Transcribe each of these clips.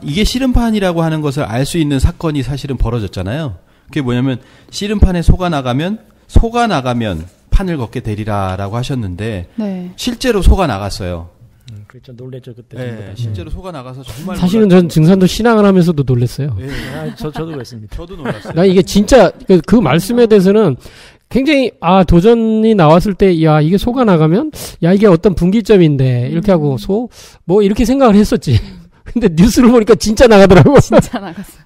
이게 씨름판이라고 하는 것을 알 수 있는 사건이 사실은 벌어졌잖아요. 그게 뭐냐면 씨름판에 소가 나가면 판을 걷게 되리라라고 하셨는데 네. 실제로 소가 나갔어요. 그렇죠. 놀랬죠 그때. 네, 실제로 소가 나가서 정말 사실은 전 증산도 신앙을 하면서도 놀랐어요. 네. 저도 그랬습니다. 저도 놀랐어요. 나 이게 진짜 그 말씀에 대해서는 굉장히 도전이 나왔을 때 야 이게 소가 나가면 야 이게 어떤 분기점인데 이렇게 하고 소 뭐 이렇게 생각을 했었지. 근데 뉴스를 보니까 진짜 나가더라고. 진짜 나갔어요.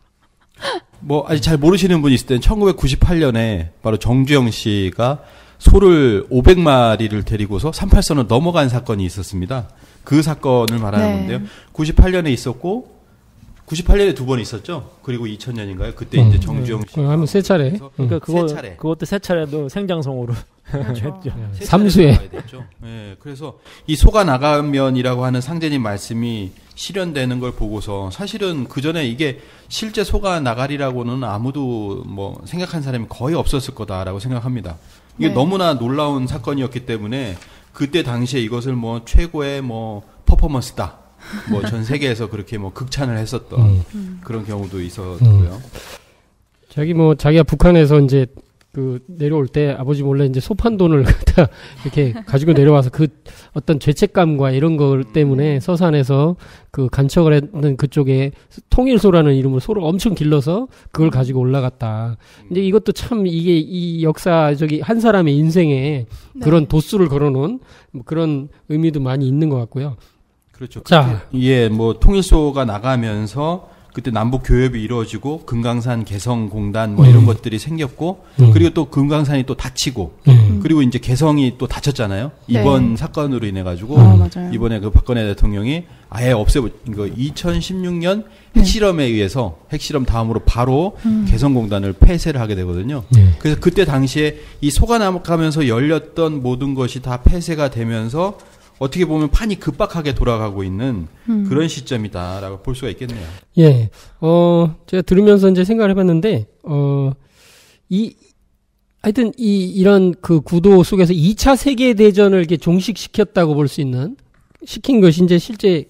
뭐 아직 잘 모르시는 분이 있을 땐 1998년에 바로 정주영 씨가 소를 500마리를 데리고서 38선을 넘어간 사건이 있었습니다. 그 사건을 말하는 네. 건데요. 98년에 있었고 98년에 두 번 있었죠. 그리고 2000년인가요? 그때 이제 정주영 씨 하면 세 차례. 그러니까 세 그것도 세 차례도 생장송으로 그렇죠. 했죠. 삼수에. 네, 그래서 이 소가 나가면이라고 하는 상제님 말씀이 실현되는 걸 보고서 사실은 그 전에 이게 실제 소가 나가리라고는 아무도 뭐 생각한 사람이 거의 없었을 거다라고 생각합니다. 이게 네. 너무나 놀라운 사건이었기 때문에 그때 당시에 이것을 뭐 최고의 뭐 퍼포먼스다. 뭐 전 세계에서 그렇게 뭐 극찬을 했었던 그런 경우도 있었고요. 자기가 북한에서 이제 그 내려올 때 아버지 몰래 이제 소판돈을 갖다 이렇게 가지고 내려와서 그 어떤 죄책감과 이런 것 때문에 서산에서 그 간척을 했는 그쪽에 통일소라는 이름으로 소를 엄청 길러서 그걸 가지고 올라갔다. 이제 이것도 참 이게 이 역사적인 한 사람의 인생에 그런 도수를 걸어놓은 뭐 그런 의미도 많이 있는 것 같고요. 그렇죠. 자, 예, 뭐 통일소가 나가면서 그때 남북 교협이 이루어지고 금강산 개성공단 뭐 이런 것들이 생겼고 그리고 또 금강산이 또 닫히고 그리고 이제 개성이 또 닫혔잖아요. 네. 이번 사건으로 인해 가지고 맞아요. 이번에 그 박근혜 대통령이 아예 이거 2016년 핵실험에 의해서 핵실험 다음으로 바로 개성공단을 폐쇄를 하게 되거든요. 그래서 그때 당시에 이 소가 나가면서 열렸던 모든 것이 다 폐쇄가 되면서 어떻게 보면 판이 급박하게 돌아가고 있는 그런 시점이다라고 볼 수가 있겠네요. 예. 제가 들으면서 이제 생각을 해봤는데, 하여튼 이런 그 구도 속에서 2차 세계대전을 이렇게 종식시켰다고 볼 수 시킨 것이 이제 실제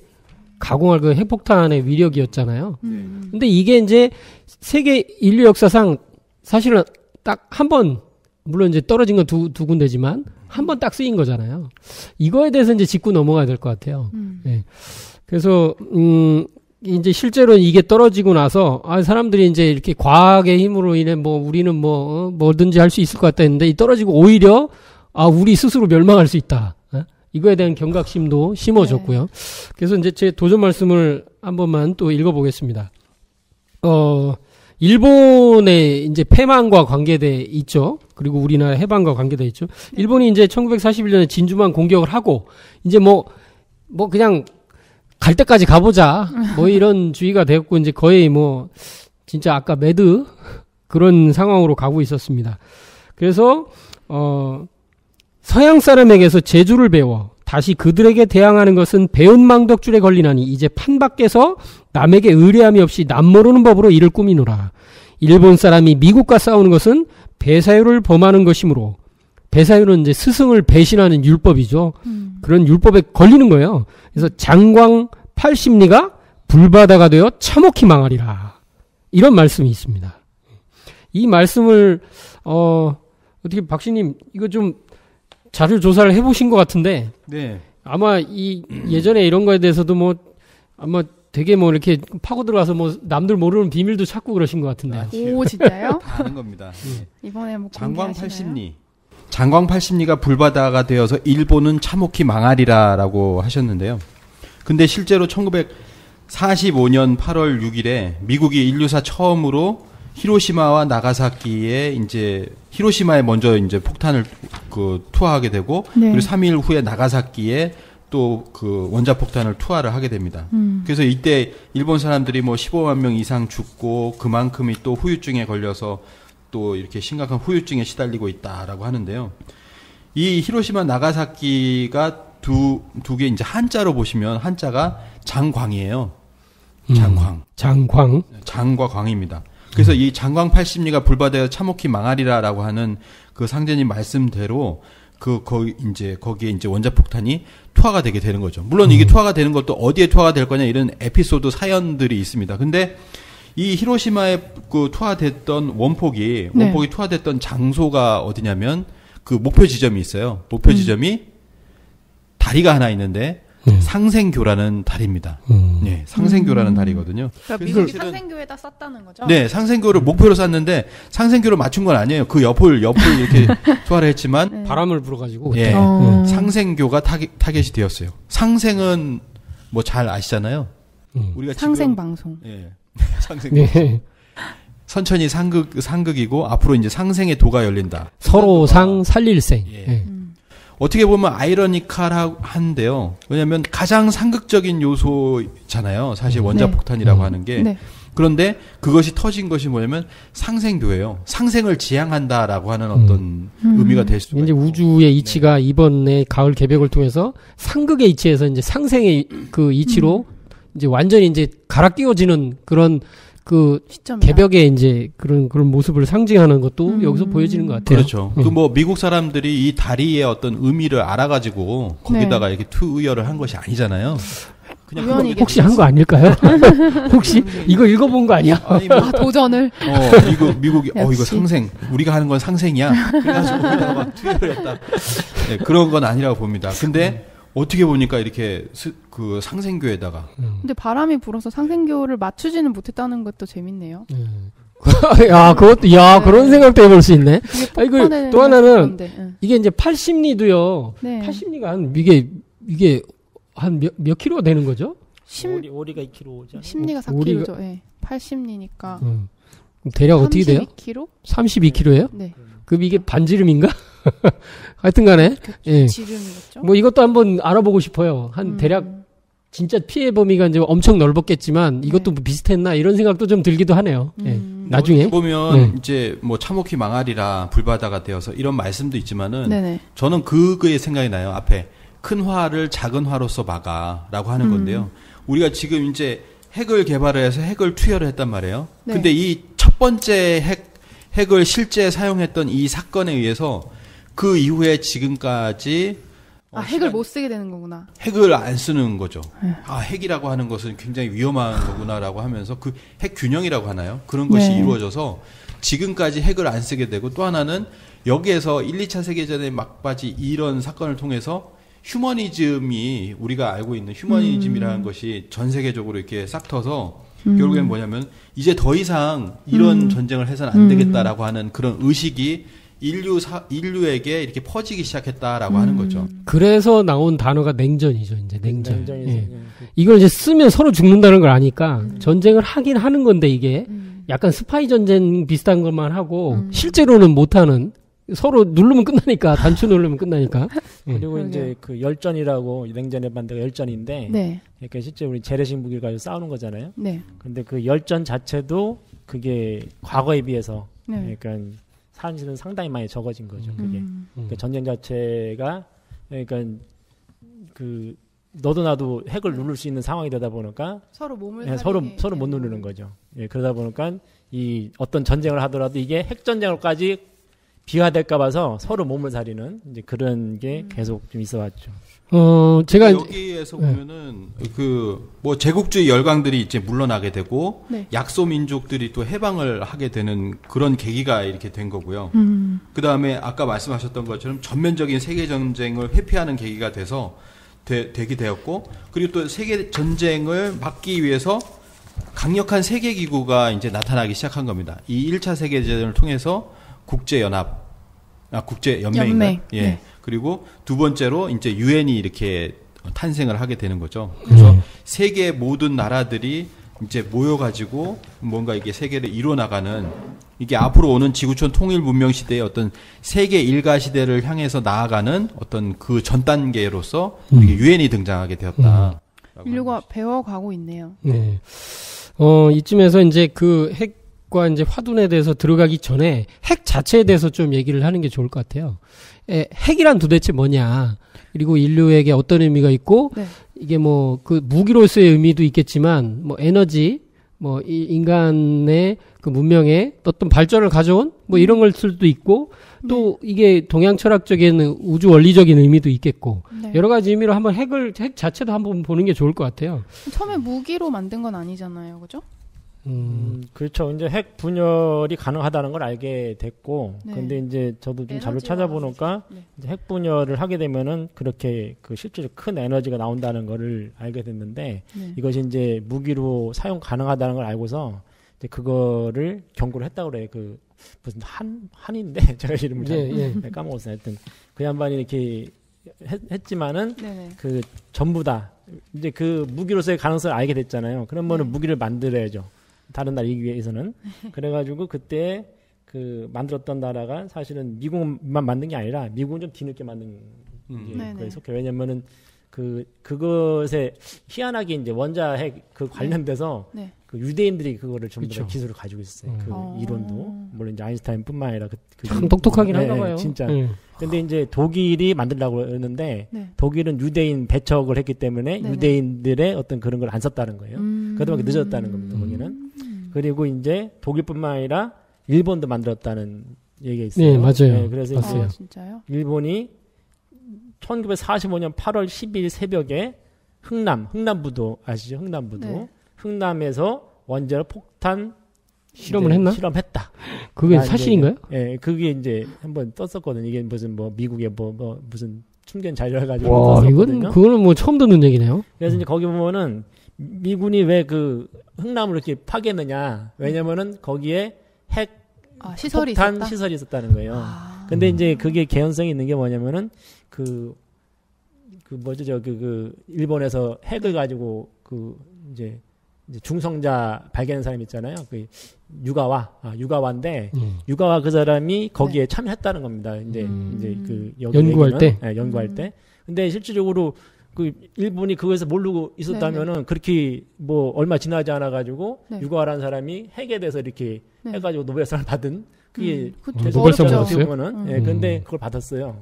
가공할 그 핵폭탄의 위력이었잖아요. 근데 이게 이제 세계 인류 역사상 사실은 딱 한 번, 물론 이제 떨어진 건 두 군데지만, 한 번 딱 쓰인 거잖아요. 이거에 대해서 이제 짚고 넘어가야 될 것 같아요. 네. 그래서, 이제 실제로 이게 떨어지고 나서, 사람들이 이제 이렇게 과학의 힘으로 인해 우리는 뭐든지 할 수 있을 것 같다 했는데, 이 떨어지고 오히려, 우리 스스로 멸망할 수 있다. 이거에 대한 경각심도 심어졌고요. 네. 그래서 이제 제 도전 말씀을 한 번만 또 읽어보겠습니다. 일본의 이제 패망과 관계돼 있죠. 그리고 우리나라 해방과 관계돼 있죠. 일본이 이제 1941년에 진주만 공격을 하고 이제 그냥 갈 때까지 가보자. 이런 주의가 되었고 이제 거의 진짜 아까 매드 그런 상황으로 가고 있었습니다. 그래서 서양 사람에게서 재주를 배워 다시 그들에게 대항하는 것은 배은망덕줄에 걸리나니 이제 판 밖에서 남에게 의뢰함이 없이 남모르는 법으로 이를 꾸미노라. 일본 사람이 미국과 싸우는 것은 배사유를 범하는 것이므로 배사유는 이제 스승을 배신하는 율법이죠. 그런 율법에 걸리는 거예요. 그래서 장광 80리가 불바다가 되어 참혹히 망하리라. 이런 말씀이 있습니다. 이 말씀을 어떻게 박씨님 이거 좀 자료 조사를 해보신 것 같은데 네. 아마 예전에 이런 거에 대해서도 아마 되게 이렇게 파고 들어가서 남들 모르는 비밀도 찾고 그러신 것 같은데. 오, 진짜요? 다 아는 겁니다. 이번에 장광 80리. 장광 80리가 불바다가 되어서 일본은 참혹히 망하리라라고 하셨는데요. 근데 실제로 1945년 8월 6일에 미국이 인류사 처음으로 히로시마와 나가사키에 히로시마에 먼저 폭탄을 투하하게 되고 네. 그리고 3일 후에 나가사키에 또 그 원자폭탄을 투하를 하게 됩니다. 그래서 이때 일본 사람들이 15만 명 이상 죽고 그만큼이 또 후유증에 걸려서 또 이렇게 심각한 후유증에 시달리고 있다라고 하는데요. 이 히로시마 나가사키가 두 개 이제 한자로 보시면 한자가 장광이에요. 장과 광입니다. 그래서 이 장광 80리가 불바다에 참혹히 망하리라라고 하는 그 상제님 말씀대로 거기에 이제 원자폭탄이 투하가 되게 되는 거죠. 물론 이게 투하가 되는 것도 어디에 투하가 될 거냐 이런 에피소드 사연들이 있습니다. 근데 이 히로시마에 그 투하됐던 원폭이 투하됐던 장소가 어디냐면 그 목표 지점이 있어요. 목표 지점이 다리가 하나 있는데 상생교라는 다리입니다. 네, 상생교라는 다리거든요. 그러니까 미국이 상생교에다 쐈다는 거죠? 네, 상생교를 목표로 쐈는데 상생교를 맞춘 건 아니에요. 그 옆을 이렇게 투하를 했지만 바람을 불어가지고 예, 상생교가 타겟이 되었어요. 상생은 뭐 잘 아시잖아요. 우리가 상생 지금, 방송. 예, 상생 방송. 선천이 상극이고 앞으로 이제 상생의 도가 열린다. 서로 상 살릴생. 예. 어떻게 보면 아이러니컬한데요. 왜냐하면 가장 상극적인 요소잖아요. 사실 원자폭탄이라고 하는 게. 네. 그런데 그것이 터진 것이 뭐냐면 상생교예요. 상생을 지향한다라고 하는 어떤 의미가 될 수가 이제 있고. 우주의 이치가 이번에 가을 개벽을 통해서 상극의 이치에서 이제 상생의 그 이치로 이제 완전히 이제 갈아 끼워지는 그런 그 시점이다. 개벽의 이제 그런 모습을 상징하는 것도 여기서 보여지는 것 같아요. 그렇죠. 그 뭐 미국 사람들이 이 다리의 어떤 의미를 알아가지고 거기다가 이렇게 투여를 한 것이 아니잖아요. 그냥 우연히 혹시 한 거 아닐까요? 혹시 이거 읽어본 거 아니야? 아니 뭐 도전을. 미국이 이거 역시. 상생 우리가 하는 건 상생이야. 그래가지고 거기다가 막 투여를 했다. 네, 그런 건 아니라고 봅니다. 근데 어떻게 보니까 이렇게 그 상생교에다가 근데 바람이 불어서 상생교를 맞추지는 못했다는 것도 재밌네요. 야, 그것도, 야, 그런 생각도 해볼 수 있네. 그게 이거 폭발되는 또 하나는, 건데, 이게 이제 80리도요. 네. 80리가 이게 한 몇 킬로가 되는 거죠? 오리가 2kg죠. 심리가 4kg죠. 예. 80리니까. 그럼 대략 어떻게 돼요? 32kg? 32kg예요? 네. 그럼 이게 반지름인가? 하여튼 간에. 예. 지름이겠죠? 뭐 이것도 한번 알아보고 싶어요. 한 대략 진짜 피해 범위가 이제 엄청 넓었겠지만 이것도 뭐 비슷했나 이런 생각도 좀 들기도 하네요. 예. 나중에 보면 이제 뭐 참혹히 망하리라 불바다가 되어서 이런 말씀도 있지만은 네네. 저는 그거에 생각이 나요. 앞에 큰 화를 작은 화로서 막아라고 하는 건데요. 우리가 지금 이제 핵을 개발을 해서 핵을 투여를 했단 말이에요. 네. 근데 이 첫 번째 핵을 실제 사용했던 이 사건에 의해서 그 이후에 지금까지 핵을 못 쓰게 되는 거구나. 핵을 안 쓰는 거죠. 핵이라고 하는 것은 굉장히 위험한 거구나라고 하면서 그 핵 균형이라고 하나요? 그런 것이 네. 이루어져서 지금까지 핵을 안 쓰게 되고 또 하나는 여기에서 1, 2차 세계전의 막바지 이런 사건을 통해서 휴머니즘이 우리가 알고 있는 휴머니즘이라는 것이 전 세계적으로 이렇게 싹 터서 결국엔 뭐냐면 이제 더 이상 이런 전쟁을 해서는 안 되겠다라고 하는 그런 의식이 인류에게 이렇게 퍼지기 시작했다라고 하는 거죠. 그래서 나온 단어가 냉전이죠. 이제 냉전. 냉전이죠. 예. 이걸 이제 쓰면 서로 죽는다는 걸 아니까 전쟁을 하긴 하는 건데 이게 약간 스파이 전쟁 비슷한 것만 하고 실제로는 못하는 서로 누르면 끝나니까 단추 누르면 끝나니까. 그리고 이제 그 열전이라고 냉전의 반대가 열전인데, 네. 그러니까 실제 우리 재래식 무기를 가지고 싸우는 거잖아요. 네. 근데 그 열전 자체도 그게 과거에 비해서 네. 그러니까 사실은 상당히 많이 적어진 거죠. 그게 그러니까 전쟁 자체가 그러니까 그 너도 나도 핵을 누를 수 있는 상황이 되다 보니까 서로 몸을 서로 살리게 못 누르는 거죠. 예, 그러다 보니까 이 어떤 전쟁을 하더라도 이게 핵 전쟁으로까지 비화될까 봐서 서로 몸을 사리는 이제 그런 게 계속 좀 있어왔죠. 제가 여기에서 보면은 그 뭐 제국주의 열강들이 이제 물러나게 되고 네. 약소 민족들이 또 해방을 하게 되는 그런 계기가 이렇게 된 거고요. 그 다음에 아까 말씀하셨던 것처럼 전면적인 세계 전쟁을 회피하는 계기가 돼서 되게 되었고, 그리고 또 세계 전쟁을 막기 위해서 강력한 세계 기구가 이제 나타나기 시작한 겁니다. 이 1차 세계 대전을 통해서 국제연맹인가요? 연맹. 예. 네. 그리고 두 번째로 이제 유엔이 이렇게 탄생을 하게 되는 거죠. 그래서 세계 모든 나라들이 이제 모여가지고 뭔가 이게 세계를 이뤄나가는, 이게 앞으로 오는 지구촌 통일 문명 시대의 어떤 세계 일가 시대를 향해서 나아가는 어떤 그 전 단계로서 이게 유엔이 등장하게 되었다. 인류가 배워가고 있네요. 네. 이쯤에서 이제 그 핵과 이제 화둔에 대해서 들어가기 전에 핵 자체에 대해서 좀 얘기를 하는 게 좋을 것 같아요. 핵이란 도대체 뭐냐? 그리고 인류에게 어떤 의미가 있고, 네. 이게 뭐 그 무기로서의 의미도 있겠지만, 뭐 에너지, 뭐 이 인간의 그 문명의 어떤 발전을 가져온 뭐 이런 걸 수도 있고, 또 이게 동양 철학적인 우주 원리적인 의미도 있겠고 네. 여러 가지 의미로 한번 핵 자체도 한번 보는 게 좋을 것 같아요. 처음에 무기로 만든 건 아니잖아요, 그죠? 그렇죠. 이제 핵 분열이 가능하다는 걸 알게 됐고, 네. 근데 이제 저도 좀 자료 에너지가 찾아보니까 네. 이제 핵 분열을 하게 되면은 그렇게 그 실제로 큰 에너지가 나온다는 거를 알게 됐는데, 네. 이것이 이제 무기로 사용 가능하다는 걸 알고서 이제 그거를 경고를 했다고 그래요. 그 무슨 한인데 제가 이름을 잘 까먹었어요. 하여튼 그 양반이 이렇게 했지만은 네네. 그 전부 다 이제 그 무기로서의 가능성을 알게 됐잖아요. 그러면은 네. 무기를 만들어야죠. 다른 나라 이기기 위해서는. 그래가지고 그때 그 만들었던 나라가 사실은 미국만 만든 게 아니라 미국은 좀 뒤늦게 만든 거에 속해요. 왜냐면은 그것에 희한하게 이제 원자핵 그 관련돼서 네. 그 유대인들이 그거를 전부 다 그쵸. 기술을 가지고 있었어요. 그 이론도 물론 이제 아인슈타인뿐만 아니라 참 똑똑하긴 한가 봐요. 진짜. 근데 이제 독일이 만들려고 했는데 네. 독일은 유대인 배척을 했기 때문에 네네. 유대인들의 어떤 그런 걸 안 썼다는 거예요. 그동안 늦었다는 겁니다. 거기는. 그리고 이제 독일뿐만 아니라 일본도 만들었다는 얘기가 있어요. 네, 맞아요. 네, 그래서 봤어요. 진짜요? 일본이 1945년 8월 10일 새벽에 흥남부도 아시죠? 흥남부도. 네. 흥남에서 원자로 폭탄 실험을 했나? 실험했다. 그게 사실인가요? 예, 그게 이제 한번 떴었거든요. 이게 무슨 뭐 미국의 뭐 무슨 충전 자료 해가지고 와, 떴었거든요. 그거는 뭐 처음 듣는 얘기네요. 그래서 이제 거기 보면은 미군이 왜 그 흥남을 이렇게 파괴했느냐? 왜냐면은 거기에 핵 시설이 폭탄 있었다? 시설이 있었다는 거예요. 근데 이제 그게 개연성이 있는 게 뭐냐면은 그 뭐죠? 그 일본에서 핵을 가지고 그 이제 중성자 발견한 사람 있잖아요. 그 유가와인데 유가와 그 사람이 거기에 참여했다는 겁니다. 이제 그 연구할 때. 네, 연구할 때. 근데 실질적으로 그 일본이 그거에서 모르고 있었다면은 그렇게 뭐 얼마 지나지 않아 가지고 유가와라는 사람이 핵에 대해서 이렇게 해가지고 노벨상을 받은 그게 노벨상 받았어요? 예, 근데 그걸 받았어요.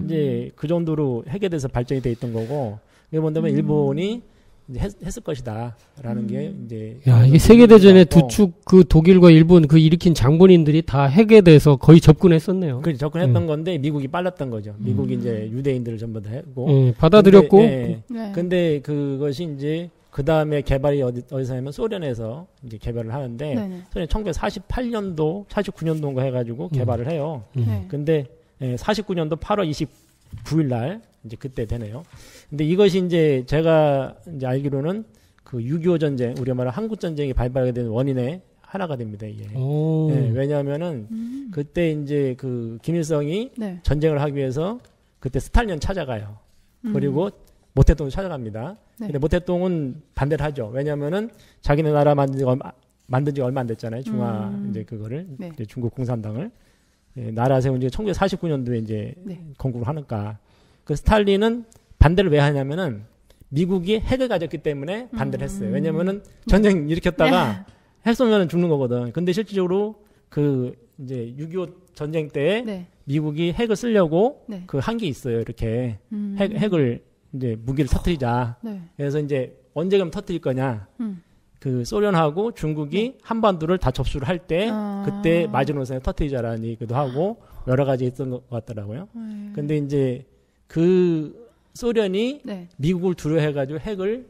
이제 그 정도로 핵에 대해서 발전이 돼 있던 거고 이게 뭔냐면 일본이 이제 했을 것이다라는 게 이제 야, 이게 세계 대전의 두 축 그 독일과 일본 그 일으킨 장본인들이 다 핵에 대해서 거의 접근했었네요. 그 접근했던 건데 미국이 빨랐던 거죠. 미국이 이제 유대인들을 전부 다 했고 받아들였고 근데 그것이 이제 그 다음에 개발이 어디서 하면 소련에서 이제 개발을 하는데 소련이 1948년도 49년도인가 해가지고 개발을 해요. 근데 49년도 8월 29일 날 이제 그때 되네요. 근데 이것이 이제 제가 이제 알기로는 그 6.25 전쟁, 우리가 말하는 한국 전쟁이 발발하게 된 원인의 하나가 됩니다, 이게. 네, 왜냐하면은 그때 이제 그 김일성이 전쟁을 하기 위해서 그때 스탈린 찾아가요. 그리고 모태동을 찾아갑니다. 근데 모태동은 반대를 하죠. 왜냐하면은 자기네 나라 만든 지 얼마 안 됐잖아요. 중화 이제 그거를 이제 중국 공산당을 나라 세운 지 1949년도에 이제 건국을 하니까. 그 스탈린은 반대를 왜 하냐면은 미국이 핵을 가졌기 때문에 반대를 했어요. 왜냐면은 전쟁 일으켰다가 핵 쏘면은 죽는 거거든. 근데 실질적으로 그 이제 6.25 전쟁 때 미국이 핵을 쓰려고 그 한 게 있어요. 이렇게 핵을 이제 무기를 터뜨리자. 그래서 이제 언제 그럼 터뜨릴 거냐? 그 소련하고 중국이 한반도를 다 접수를 할 때 그때 마지노선에 터뜨리자라는 얘기도 하고 여러 가지 있던 것 같더라고요. 근데 이제 그 소련이 미국을 두려워해가지고 핵을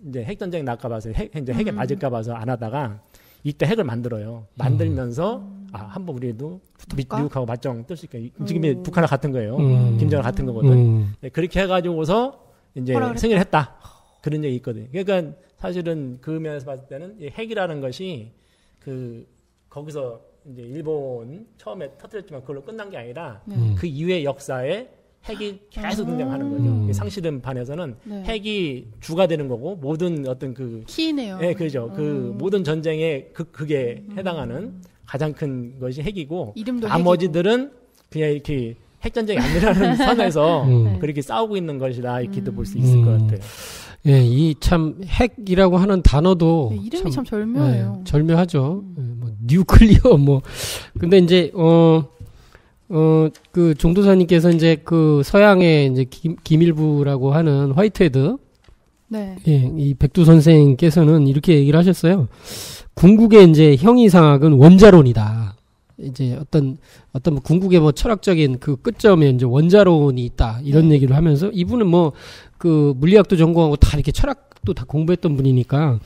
이제 핵전쟁 날까 봐서 이제 핵에 맞을까 봐서 안 하다가 이때 핵을 만들어요. 만들면서 한번 우리도 미국하고 맞짱 뜰 수 있게 지금 북한과 같은 거예요. 김정은 같은 거거든. 그렇게 해가지고서 이제 승리를 했다. 그런 얘기 있거든요. 그러니까 사실은 그 면에서 봤을 때는 이 핵이라는 것이 그 거기서 이제 일본 처음에 터뜨렸지만 그걸로 끝난 게 아니라 그 이후의 역사에 핵이 계속 등장하는 거죠. 상실음판에서는 핵이 주가 되는 거고 모든 어떤 그 키네요. 네, 그죠. 그 모든 전쟁에 그게 해당하는 가장 큰 것이 핵이고 나머지들은 그냥 이렇게 핵 전쟁이 안 일어나는 선에서 그렇게 싸우고 있는 것이다 이렇게도 볼 수 있을 것 같아요. 예, 이 참 핵이라고 하는 단어도 이름이 참 절묘해요. 절묘하죠. 뭐 뉴클리어 뭐 근데 이제 그 종도사님께서 이제 그 서양의 이제 기밀부라고 하는 화이트헤드, 예, 이 백두 선생께서는 이렇게 얘기를 하셨어요. 궁극의 이제 형이상학은 원자론이다. 이제 어떤 뭐 궁극의 뭐 철학적인 그 끝점에 이제 원자론이 있다 이런 얘기를 하면서 이분은 뭐 그 물리학도 전공하고 다 이렇게 철학도 다 공부했던 분이니까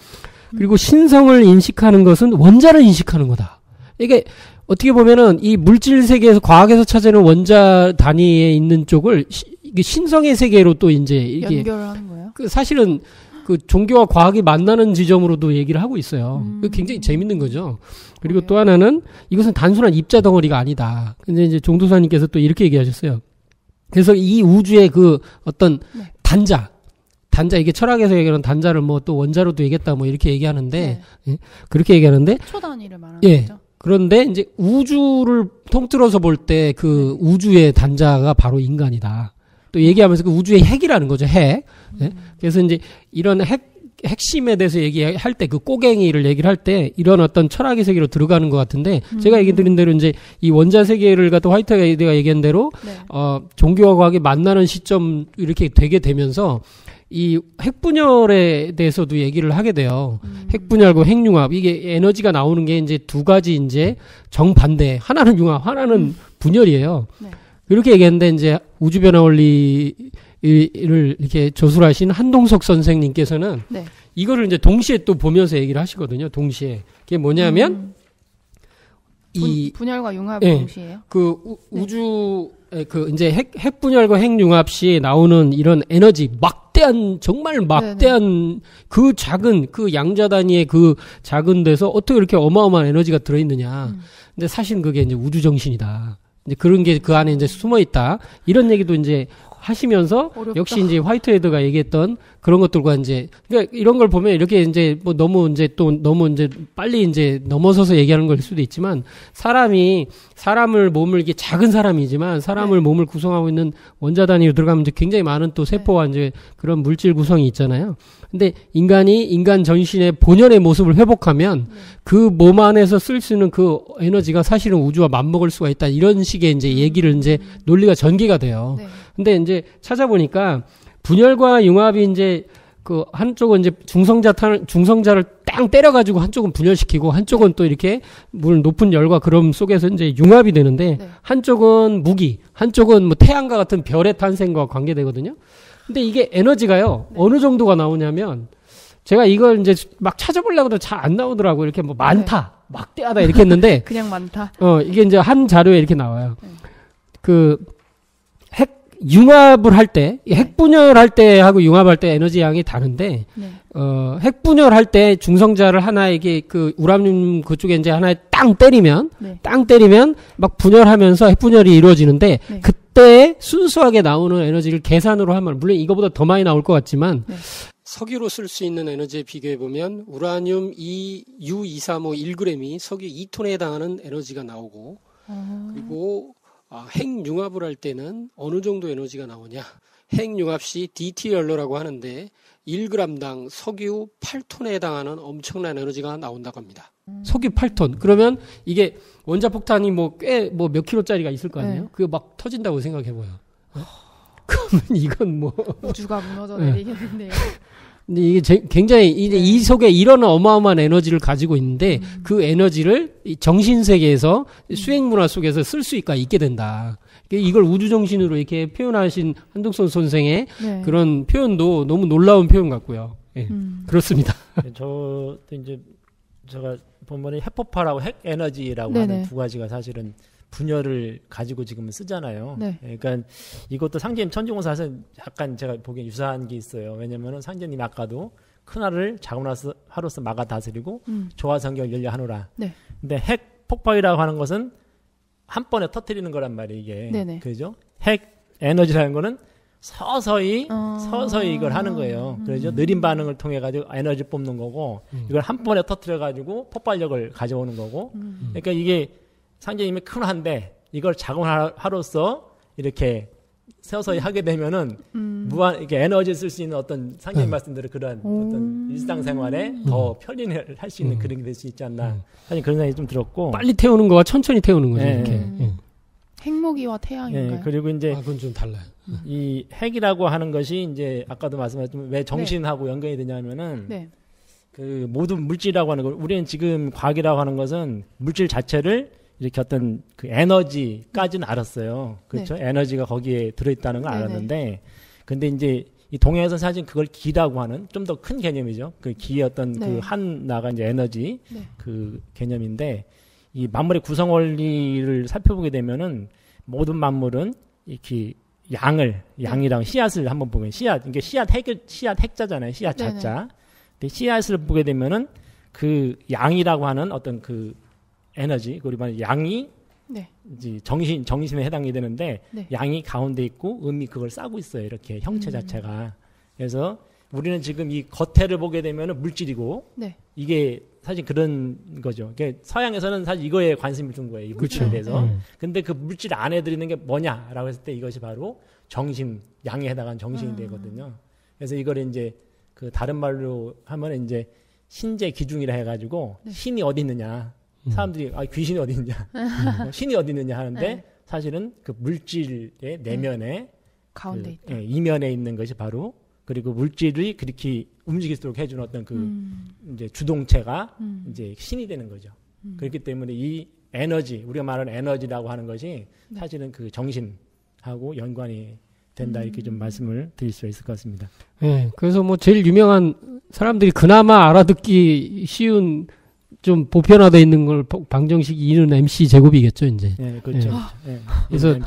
그리고 신성을 인식하는 것은 원자를 인식하는 거다. 이게 어떻게 보면은 이 물질 세계에서 과학에서 찾아내는 원자 단위에 있는 쪽을 이게 신성의 세계로 또 이제 이게 연결을 하는 거예요? 그 사실은 그 종교와 과학이 만나는 지점으로도 얘기를 하고 있어요. 굉장히 재밌는 거죠. 그리고 또 하나는 이것은 단순한 입자 덩어리가 아니다. 근데 이제 종도사님께서 또 이렇게 얘기하셨어요. 그래서 이 우주의 그 어떤 단자 이게 철학에서 얘기하는 단자를 뭐 또 원자로도 얘기했다 뭐 이렇게 얘기하는데 예, 그렇게 얘기하는데 초 단위를 말하는 거죠. 그런데 이제 우주를 통틀어서 볼 때 그 우주의 단자가 바로 인간이다. 또 얘기하면서 그 우주의 핵이라는 거죠. 핵. 예? 그래서 이제 이런 핵심에 대해서 얘기할 때 그 꼬갱이를 얘기를 할 때 이런 어떤 철학의 세계로 들어가는 것 같은데 제가 얘기 드린 대로 이제 이 원자 세계를 갖다 화이트가 얘기한 대로 종교와 과학이 만나는 시점 이렇게 되게 되면서 이 핵분열에 대해서도 얘기를 하게 돼요. 핵분열과 핵융합 이게 에너지가 나오는 게 이제 두 가지 이제 정반대 하나는 융합 하나는 분열이에요. 이렇게 얘기했는데 이제 우주변화 원리를 이렇게 조술하신 한동석 선생님께서는 이거를 이제 동시에 또 보면서 얘기를 하시거든요. 동시에 그게 뭐냐면 이 분열과 융합 동시에요. 그 우주 그 이제 핵분열과 핵융합 시에 나오는 이런 에너지 정말 막대한 그 작은 그 양자 단위의 그 작은 데서 어떻게 이렇게 어마어마한 에너지가 들어있느냐. 근데 사실 그게 이제 우주 정신이다. 이제 그런 게 그 안에 이제 숨어 있다. 이런 얘기도 이제 하시면서 어렵다. 역시 이제 화이트헤드가 얘기했던 그런 것들과 이제 그러니까 이런 걸 보면 이렇게 이제 뭐 너무 이제 빨리 이제 넘어서서 얘기하는 걸 수도 있지만 사람을 몸을 이게 작은 사람이지만 사람을 몸을 구성하고 있는 원자 단위로 들어가면 이제 굉장히 많은 또 세포와 이제 그런 물질 구성이 있잖아요. 근데 인간 전신의 본연의 모습을 회복하면 그 몸 안에서 쓸 수 있는 그 에너지가 사실은 우주와 맞먹을 수가 있다. 이런 식의 이제 얘기를 이제 논리가 전개가 돼요. 근데 이제 찾아보니까 분열과 융합이 이제 그 한쪽은 이제 중성자를 땅 때려가지고 한쪽은 분열시키고 한쪽은 또 이렇게 물 높은 열과 그럼 속에서 이제 융합이 되는데 한쪽은 무기, 한쪽은 뭐 태양과 같은 별의 탄생과 관계되거든요. 근데 이게 에너지가요 어느 정도가 나오냐면 제가 이걸 이제 막 찾아보려고 해도 잘 안 나오더라고요. 이렇게 뭐 많다, 막대하다 이렇게 했는데 그냥 많다. 이게 이제 한 자료에 이렇게 나와요. 그 융합을 할 때, 핵분열할 때 하고 융합할 때 에너지 양이 다른데, 핵분열할 때 중성자를 하나에게 그 우라늄 그쪽에 이제 하나에 땅 때리면 막 분열하면서 핵분열이 이루어지는데, 그때 순수하게 나오는 에너지를 계산으로 하면, 물론 이거보다 더 많이 나올 것 같지만, 석유로 쓸 수 있는 에너지에 비교해보면, 우라늄 U235 1g이 석유 2톤에 해당하는 에너지가 나오고, 그리고 핵융합을 할 때는 어느 정도 에너지가 나오냐. 핵융합 시 DTL러라고 하는데 1g당 석유 8톤에 해당하는 엄청난 에너지가 나온다고 합니다. 석유 8톤. 그러면 이게 원자폭탄이 뭐 몇 킬로짜리가 있을 거 아니에요? 그게 막 터진다고 생각해봐요. 그러면 이건 뭐. 우주가 무너져 내리겠는데요. 근데 이게 굉장히 이제 이 속에 이런 어마어마한 에너지를 가지고 있는데 그 에너지를 정신 세계에서 수행 문화 속에서 쓸 수가 있게 된다. 이걸 우주 정신으로 이렇게 표현하신 한동선 선생의 그런 표현도 너무 놀라운 표현 같고요. 예. 그렇습니다. 저 이제 제가 본문에 핵폭발하고 핵 에너지라고 하는 두 가지가 사실은 분열을 가지고 지금 쓰잖아요. 그러니까 이것도 상제님 천지공사에서 약간 제가 보기엔 유사한 게 있어요. 왜냐면은 상제님 아까도 큰 하루를 작은 하루로서 막아 다스리고 조화성경 열려하노라. 근데 핵 폭발이라고 하는 것은 한 번에 터뜨리는 거란 말이에요. 이게 그죠? 핵 에너지라는 거는 서서히 이걸 하는 거예요. 그래서 느린 반응을 통해 가지고 에너지 뽑는 거고 이걸 한 번에 터뜨려 가지고 폭발력을 가져오는 거고. 그러니까 이게 상제님이 큰 한데 이걸 작은 하로서 이렇게 서서히 하게 되면은 무한 이렇게 에너지 쓸 수 있는 어떤 상제님 말씀대로 그런 어떤 일상생활에 더 편리를 할 수 있는 그런 게 될 수 있지 않나. 사실 그런 생각이 좀 들었고. 빨리 태우는 거와 천천히 태우는 거죠. 이렇게. 핵무기와 태양인가요? 그리고 이제 그건 좀 달라요. 이 핵이라고 하는 것이 이제 아까도 말씀하셨지만 왜 정신하고 연관이 되냐면은 그 모든 물질이라고 하는 걸 우리는 지금 과학이라고 하는 것은 물질 자체를 이렇게 어떤 그 에너지까지는 알았어요. 그렇죠? 네. 에너지가 거기에 들어있다는 걸 알았는데, 근데 이제 이 동양에서는 사실 그걸 기라고 하는 좀 더 큰 개념이죠. 그 기의 어떤 네. 그 하나가 이제 에너지 네. 그 개념인데, 이 만물의 구성 원리를 살펴보게 되면은 모든 만물은 이렇게 양이랑 씨앗을 한번 보면 이게 씨앗 핵자잖아요. 씨앗 자자. 근데 씨앗을 보게 되면은 그 양이라고 하는 어떤 그 에너지, 그리고 양이 네. 이제 정신에 해당이 되는데 네. 양이 가운데 있고 음이 그걸 싸고 있어요. 이렇게 형체 자체가. 그래서 우리는 지금 이 겉에를 보게 되면은 물질이고 네. 이게 사실 그런 거죠. 그러니까 서양에서는 사실 이거에 관심을 둔 거예요. 이 물질에 대해서. 근데 그 물질 안에 들어있는 게 뭐냐라고 했을 때 이것이 바로 정신, 양에 해당한 정신이 되거든요. 그래서 이걸 이제 그 다른 말로 하면 이제 신재 기중이라 해가지고 네. 신이 어디 있느냐. 사람들이 귀신이 어디 있느냐. 신이 어디 있느냐 하는데 네. 사실은 그 물질의 내면에 가운데 있다. 이면에 있는 것이 바로 그리고 물질이 그렇게 움직일수록 해주는 어떤 그 이제 주동체가 이제 신이 되는 거죠. 그렇기 때문에 이 에너지, 우리가 말하는 에너지라고 하는 것이 네. 사실은 그 정신하고 연관이 된다 이렇게 좀 말씀을 드릴 수 있을 것 같습니다. 네, 그래서 뭐 제일 유명한 사람들이 그나마 알아듣기 쉬운 좀 보편화되어 있는 걸 방정식 2는 MC 제곱이겠죠, 이제. 네, 그렇죠. 네. 그래서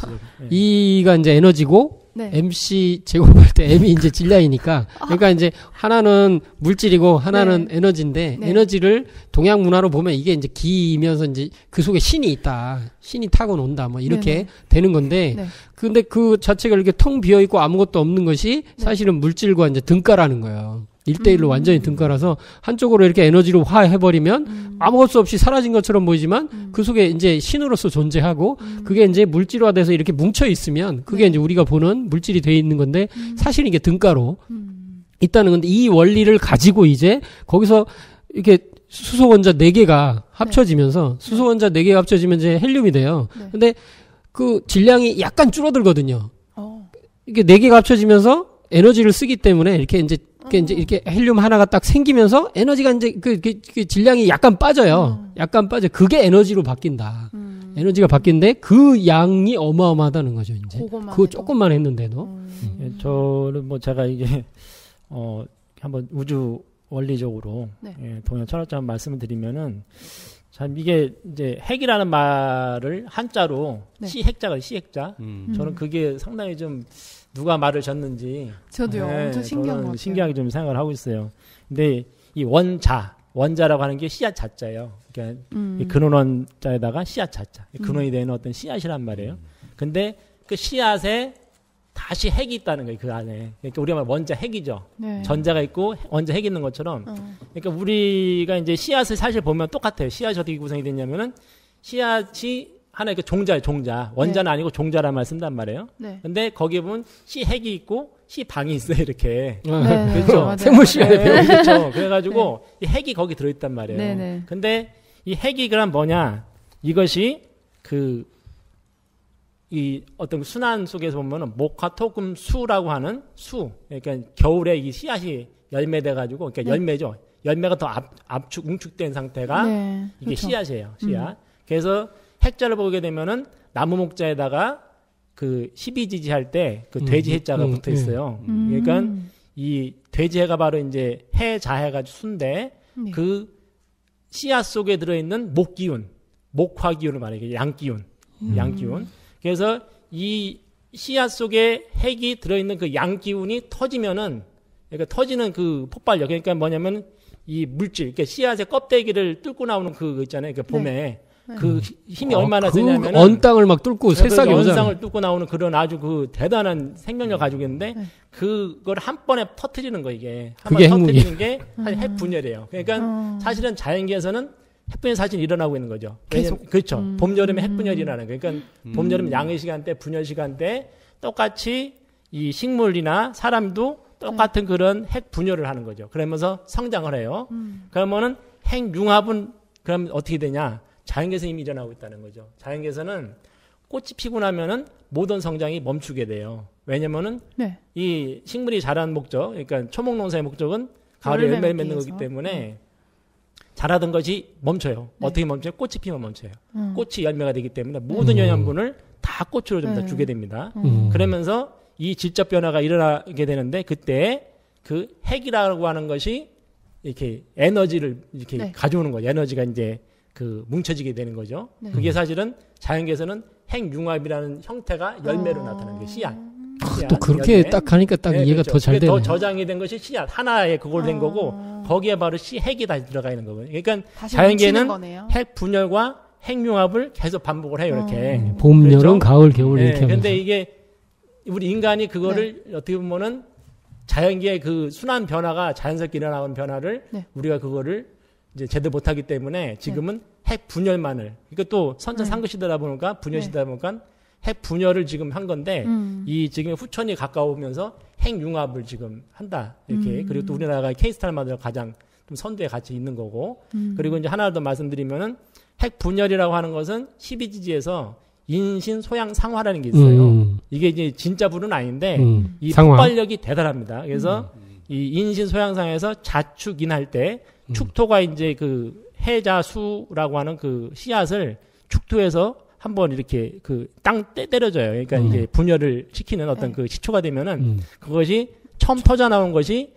E가 이제 에너지고 네. MC 제곱할 때 M이 이제 질량이니까 그러니까 이제 하나는 물질이고 하나는 네. 에너지인데 네. 에너지를 동양 문화로 보면 이게 이제 기이면서 이제 그 속에 신이 있다. 신이 타고 논다. 뭐 이렇게 네네. 되는 건데 네. 근데 그 자체가 이렇게 텅 비어 있고 아무것도 없는 것이 사실은 물질과 이제 등가라는 거예요. 1대1로 완전히 등가라서 한쪽으로 이렇게 에너지로 화해버리면 아무것도 없이 사라진 것처럼 보이지만 그 속에 이제 신으로서 존재하고 그게 이제 물질화돼서 이렇게 뭉쳐있으면 그게 네. 이제 우리가 보는 물질이 돼 있는 건데 사실 이게 등가로 있다는 건데 이 원리를 가지고 이제 거기서 이렇게 수소원자 4개가 합쳐지면서 네. 수소원자 4개가 합쳐지면 이제 헬륨이 돼요. 네. 근데 그 질량이 약간 줄어들거든요. 이게 4개가 합쳐지면서 에너지를 쓰기 때문에 이렇게 이제 이렇게 헬륨 하나가 딱 생기면서 에너지가 이제 그 질량이 약간 빠져요. 약간 빠져. 그게 에너지로 바뀐다. 에너지가 바뀐데 그 양이 어마어마하다는 거죠, 이제. 그거 조금만 했는데도. 저는 뭐 제가 이게 한번 우주 원리적으로 네. 동양 철학자 말씀을 드리면은 참 이게 이제 핵이라는 말을 한자로 네. 시핵자. 저는 그게 상당히 좀 누가 말을 졌는지 저도요. 엄청 신기한 것 같아요. 신기하게 좀 생각을 하고 있어요. 근데 이 원자라고 하는 게 씨앗 자자예요. 그러니까 이 근원원자에다가 씨앗 자자. 근원이 되는 어떤 씨앗이란 말이에요. 근데 그 씨앗에 다시 핵이 있다는 거예요. 그 안에. 그러니까 우리가 말 원자 핵이죠. 네. 전자가 있고 원자 핵이 있는 것처럼. 그러니까 우리가 이제 씨앗을 사실 보면 똑같아요. 씨앗이 어떻게 구성이 됐냐면은 씨앗이 하나의 그 종자. 원자는 네. 아니고 종자란 말 쓴단 말이에요. 네. 근데 거기에 보면 씨핵이 있고 씨방이 있어요, 이렇게. 네. 그렇죠. 생물 시간에 배우죠. 그렇죠. 그래가지고 네. 이 핵이 거기 들어있단 말이에요. 네. 근데 이 핵이 그럼 뭐냐? 이것이 이 어떤 순환 속에서 보면은 목화토금 수라고 하는 수. 그러니까 겨울에 이 씨앗이 열매돼가지고, 그러니까 네. 열매죠. 열매가 더 웅축된 상태가 네. 이게 그렇죠. 씨앗이에요, 씨앗. 그래서 핵자를 보게 되면은 나무 목자에다가 그 12지지 할 때 그 돼지 해자가 붙어 있어요. 그러니까 이 돼지 해가 바로 이제 해자해가 순데 네. 그 씨앗 속에 들어있는 목화 기운을 말해요. 양기운. 그래서 이 씨앗 속에 핵이 들어있는 그 양기운이 터지면은 그러니까 터지는 그 폭발력. 그러니까 뭐냐면 이 물질, 그러니까 씨앗의 껍데기를 뚫고 나오는 그 있잖아요. 그 봄에. 네. 그 힘이 얼마나 세냐면 언 땅을 막 뚫고 새싹이 오잖아요. 언 땅을 뚫고 나오는 그런 아주 그 대단한 생명력 가지고 있는데 그걸 한 번에 터뜨리는 거 이게 한 번에 터뜨리는 게 사실 핵 분열이에요. 그러니까 사실은 자연계에서는 핵 분열이 사실 일어나고 있는 거죠. 계속 그렇죠. 봄 여름에 핵 분열이 일어나는 거예요. 그러니까 봄 여름 양의 시간대, 분열 시간대 똑같이 이 식물이나 사람도 똑같은 그런 핵 분열을 하는 거죠. 그러면서 성장을 해요. 그러면은 핵 융합은 그럼 어떻게 되냐? 자연계에서 이미 일어나고 있다는 거죠. 자연계에서는 꽃이 피고 나면은 모든 성장이 멈추게 돼요. 왜냐면은 네. 이 식물이 자라는 목적, 그러니까 초목농사의 목적은 가을에 열매를 맺는 거기 때문에 자라던 것이 멈춰요. 네. 어떻게 멈춰요? 꽃이 피면 멈춰요. 꽃이 열매가 되기 때문에 모든 영양분을 다 꽃으로 좀 다 주게 됩니다. 그러면서 이 질적 변화가 일어나게 되는데 그때 그 핵이라고 하는 것이 이렇게 에너지를 이렇게 네. 가져오는 거죠. 에너지가 이제 그 뭉쳐지게 되는 거죠. 네. 그게 사실은 자연계에서는 핵융합이라는 형태가 열매로 나타나는 게 씨앗. 또 그렇게 열매. 딱 하니까 딱 네, 이해가 그렇죠. 더 잘 되네. 더 저장이 된 것이 씨앗 하나의 그걸 된 거고 거기에 바로 핵이 다시 들어가 있는 거거든요. 그러니까 자연계는 핵 분열과 핵융합을 계속 반복을 해요. 이렇게 봄, 그렇죠? 여름, 가을, 겨울 네, 이렇게 하면서. 근데 이게 우리 인간이 그거를 어떻게 보면은 자연계의 그 순환 변화가 자연스럽게 일어나는 변화를 우리가 그거를 이제 제대로 못하기 때문에 지금은 핵 분열만을 그러니까 또 선천상극 시대다 보니까 분열 시대다 보니까 핵 분열을 지금 한 건데 이 지금 후천이 가까우면서 핵융합을 지금 한다 이렇게 그리고 또 우리나라가 케이스탈마다 가장 좀 선두에 같이 있는 거고 그리고 이제 하나 더 말씀드리면은 핵 분열이라고 하는 것은 12지지에서 인신 소양 상화라는 게 있어요. 이게 이제 진짜 불은 아닌데 이 상화. 폭발력이 대단합니다. 그래서 이 인신 소양상에서 자축인할 때 축토가 이제 그 해자수라고 하는 그 씨앗을 축토해서 한번 이렇게 그 땅 때려줘요. 그러니까 이제 분열을 시키는 어떤 그 시초가 되면은 그것이 처음 터져 나온 것이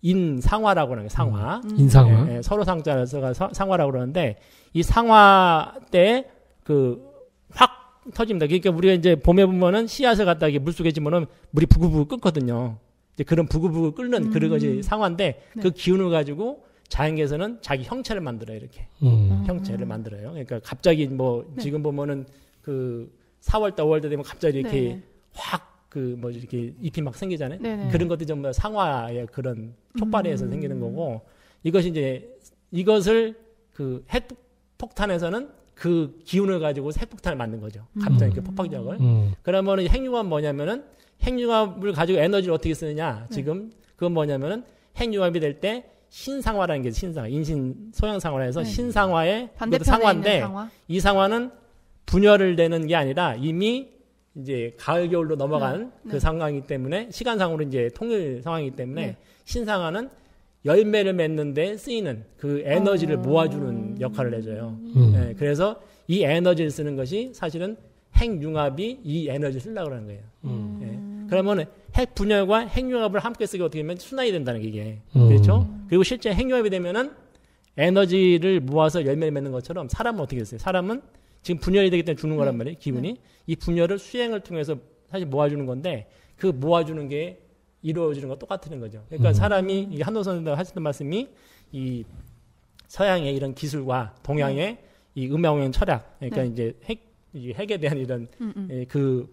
인상화라고 하는 거예요. 상화. 인상화. 네, 서로 상자에서 상화라고 그러는데 이 상화 때 그 확 터집니다. 그러니까 우리가 이제 봄에 보면은 씨앗을 갖다 이렇게 물속에 지면은 물이 부글부글 끓거든요. 이제 그런 부글부글 끓는 그런 것이 상화인데 그 기운을 가지고 자연계에서는 자기 형체를 만들어요. 이렇게 형체를 만들어요. 그러니까 갑자기 뭐 지금 보면은 그 4월달 5월달 되면 갑자기 이렇게 확 그 뭐 이렇게 잎이 막 생기잖아요. 그런 것들이 전부 다 상화의 그런 촉발에서 생기는 거고 이것이 이제 이것을 그 핵폭탄에서는 그 기운을 가지고 핵폭탄을 만든 거죠. 갑자기 그 폭발력을. 그러면은 핵융합은 뭐냐면은 핵융합을 가지고 에너지를 어떻게 쓰느냐. 지금 그건 뭐냐면은 핵융합이 될 때 신상화라는 게 신상화, 인신 소양상화라 해서 신상화의 상화인데 상화? 이 상화는 분열을 내는 게 아니라 이미 이제 가을 겨울로 넘어간 그 상황이기 때문에 시간상으로 이제 통일 상황이기 때문에 신상화는 열매를 맺는데 쓰이는 그 에너지를 모아주는 역할을 해줘요. 네, 그래서 이 에너지를 쓰는 것이 사실은 핵융합이 이 에너지를 쓰려고 하는 거예요. 네. 그러면 핵 분열과 핵융합을 함께 쓰게 어떻게 하면 순환이 된다는 게 이게. 그렇죠? 그리고 실제 핵융합이 되면은 에너지를 모아서 열매를 맺는 것처럼 사람은 어떻게 했어요? 사람은 지금 분열이 되기 때문에 죽는 거란 말이에요. 기분이. 이 분열을 수행을 통해서 사실 모아주는 건데 그 모아주는 게 이루어지는 거 똑같은 거죠. 그러니까 사람이 이게 한도 선생님 하셨던 말씀이 이 서양의 이런 기술과 동양의 이 음양원 철학, 그러니까 이제 핵에 대한 이런 그